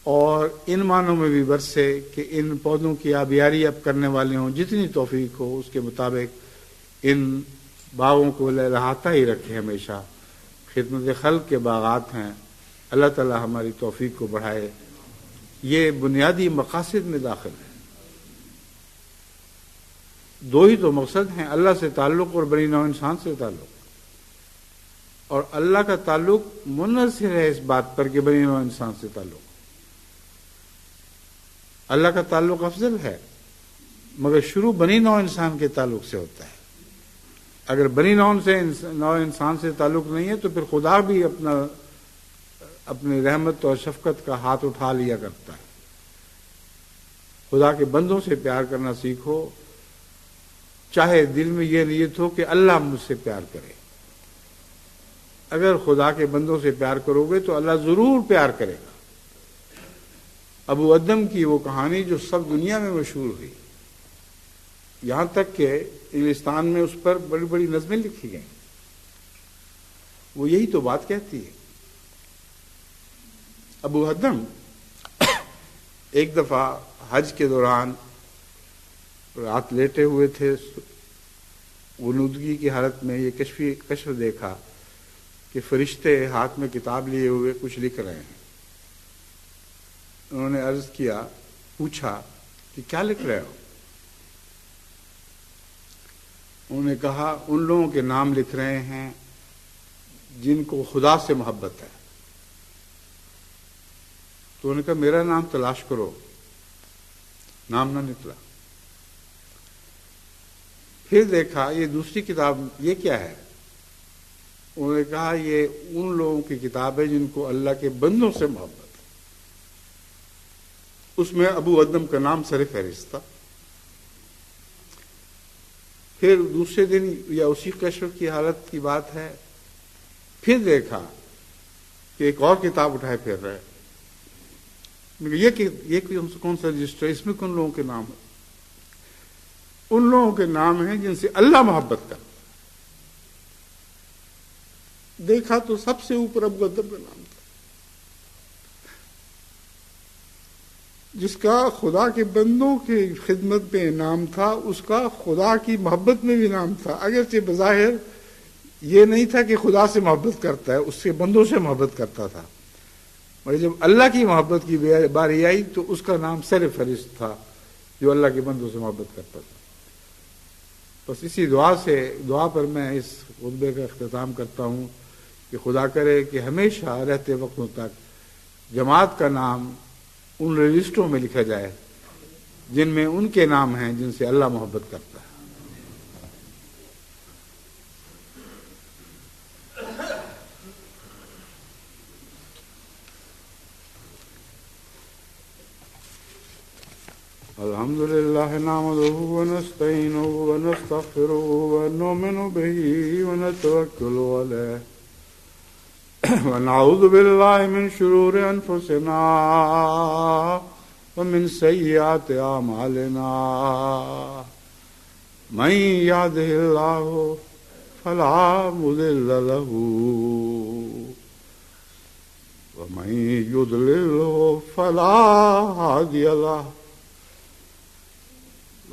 اور ان معنوں میں بھی برسے کہ ان پودوں کی آبیاری اب کرنے والے ہوں، جتنی توفیق ہو اس کے مطابق ان باغوں کو لہلاتا ہی رکھے ہمیشہ۔ خدمت خلق کے باغات ہیں، اللہ تعالی ہماری توفیق کو بڑھائے۔ یہ بنیادی مقاصد میں داخل ہے۔ دو ہی تو مقصد ہیں، اللہ سے تعلق اور بنی نوع انسان سے تعلق، اور اللہ کا تعلق منحصر ہے اس بات پر کہ بنی نوع انسان سے تعلق۔ اللہ کا تعلق افضل ہے مگر شروع بنی نوع انسان کے تعلق سے ہوتا ہے۔ اگر بنی نوع انسان سے تعلق نہیں ہے تو پھر خدا بھی اپنی رحمت اور شفقت کا ہاتھ اٹھا لیا کرتا ہے۔ خدا کے بندوں سے پیار کرنا سیکھو، چاہے دل میں یہ نیت ہو کہ اللہ مجھ سے پیار کرے۔ اگر خدا کے بندوں سے پیار کرو گے تو اللہ ضرور پیار کرے گا۔ ابو ادم کی وہ کہانی جو سب دنیا میں مشہور ہوئی، یہاں تک کہ انگلستان میں اس پر بڑی بڑی نظمیں لکھی گئیں، وہ یہی تو بات کہتی ہے۔ ابو ادم ایک دفعہ حج کے دوران رات لیٹے ہوئے تھے، غنودگی کی حالت میں یہ کشف دیکھا کہ فرشتے ہاتھ میں کتاب لیے ہوئے کچھ لکھ رہے ہیں۔ انہوں نے عرض کیا، پوچھا کہ کیا لکھ رہے ہو؟ انہوں نے کہا ان لوگوں کے نام لکھ رہے ہیں جن کو خدا سے محبت ہے۔ تو انہوں نے کہا میرا نام تلاش کرو، نام نہ نکلا۔ پھر دیکھا یہ دوسری کتاب، یہ کیا ہے؟ انہوں نے کہا یہ ان لوگوں کی کتاب ہے جن کو اللہ کے بندوں سے محبت ہے۔ اس میں ابو ادم کا نام سر فہرست تھا۔ پھر دوسرے دن یا اسی کشف کی حالت کی بات ہے، پھر دیکھا کہ ایک اور کتاب اٹھائے پھر رہے، یہ کون سا رجسٹر، اس میں کون لوگوں کے نام ہے؟ ان لوگوں کے نام ہیں جن سے اللہ محبت کرتا. دیکھا تو سب سے اوپر ابو ادب کا نام تھا، جس کا خدا کے بندوں کی خدمت میں نام تھا، اس کا خدا کی محبت میں بھی نام تھا. اگرچہ بظاہر یہ نہیں تھا کہ خدا سے محبت کرتا ہے، اس کے بندوں سے محبت کرتا تھا، مگر جب اللہ کی محبت کی باری آئی تو اس کا نام سر فہرست تھا، جو اللہ کے بندوں سے محبت کرتا تھا. بس اسی دعا پر میں اس خطبے کا اختتام کرتا ہوں کہ خدا کرے کہ ہمیشہ رہتے وقتوں تک جماعت کا نام ان رجسٹروں میں لکھا جائے جن میں ان کے نام ہیں جن سے اللہ محبت کرتا ہے. الحمد لله نحمده ونستعينه ونستغفره ونؤمن به ونتوكل عليه ونعوذ بالله من شرور أنفسنا ومن سيئات أعمالنا من يهده الله فلا مضل له ومن يضلل فلا هادي له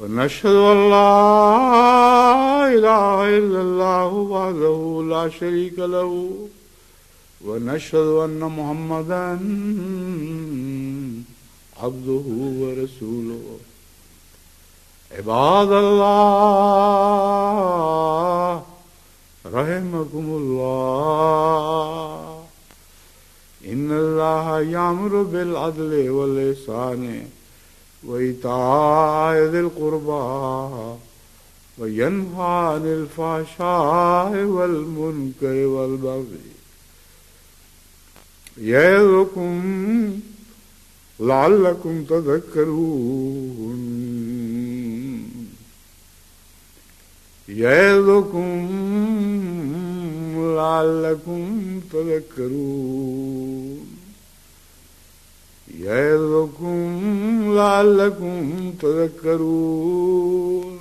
ونشهد أن لا إله إلا الله وحده لا شريك له ونشهد أن محمدا عبده ورسوله. عباد الله رحمكم الله إن الله يأمر بالعدل والإحسان وإيتاء ذي القربى وينهى عن الفحشاء والمنكر والبغي يعظكم لعلكم تذكرون. يعظكم لعلكم تذكرون. يعظكم لعلكم تذكرون.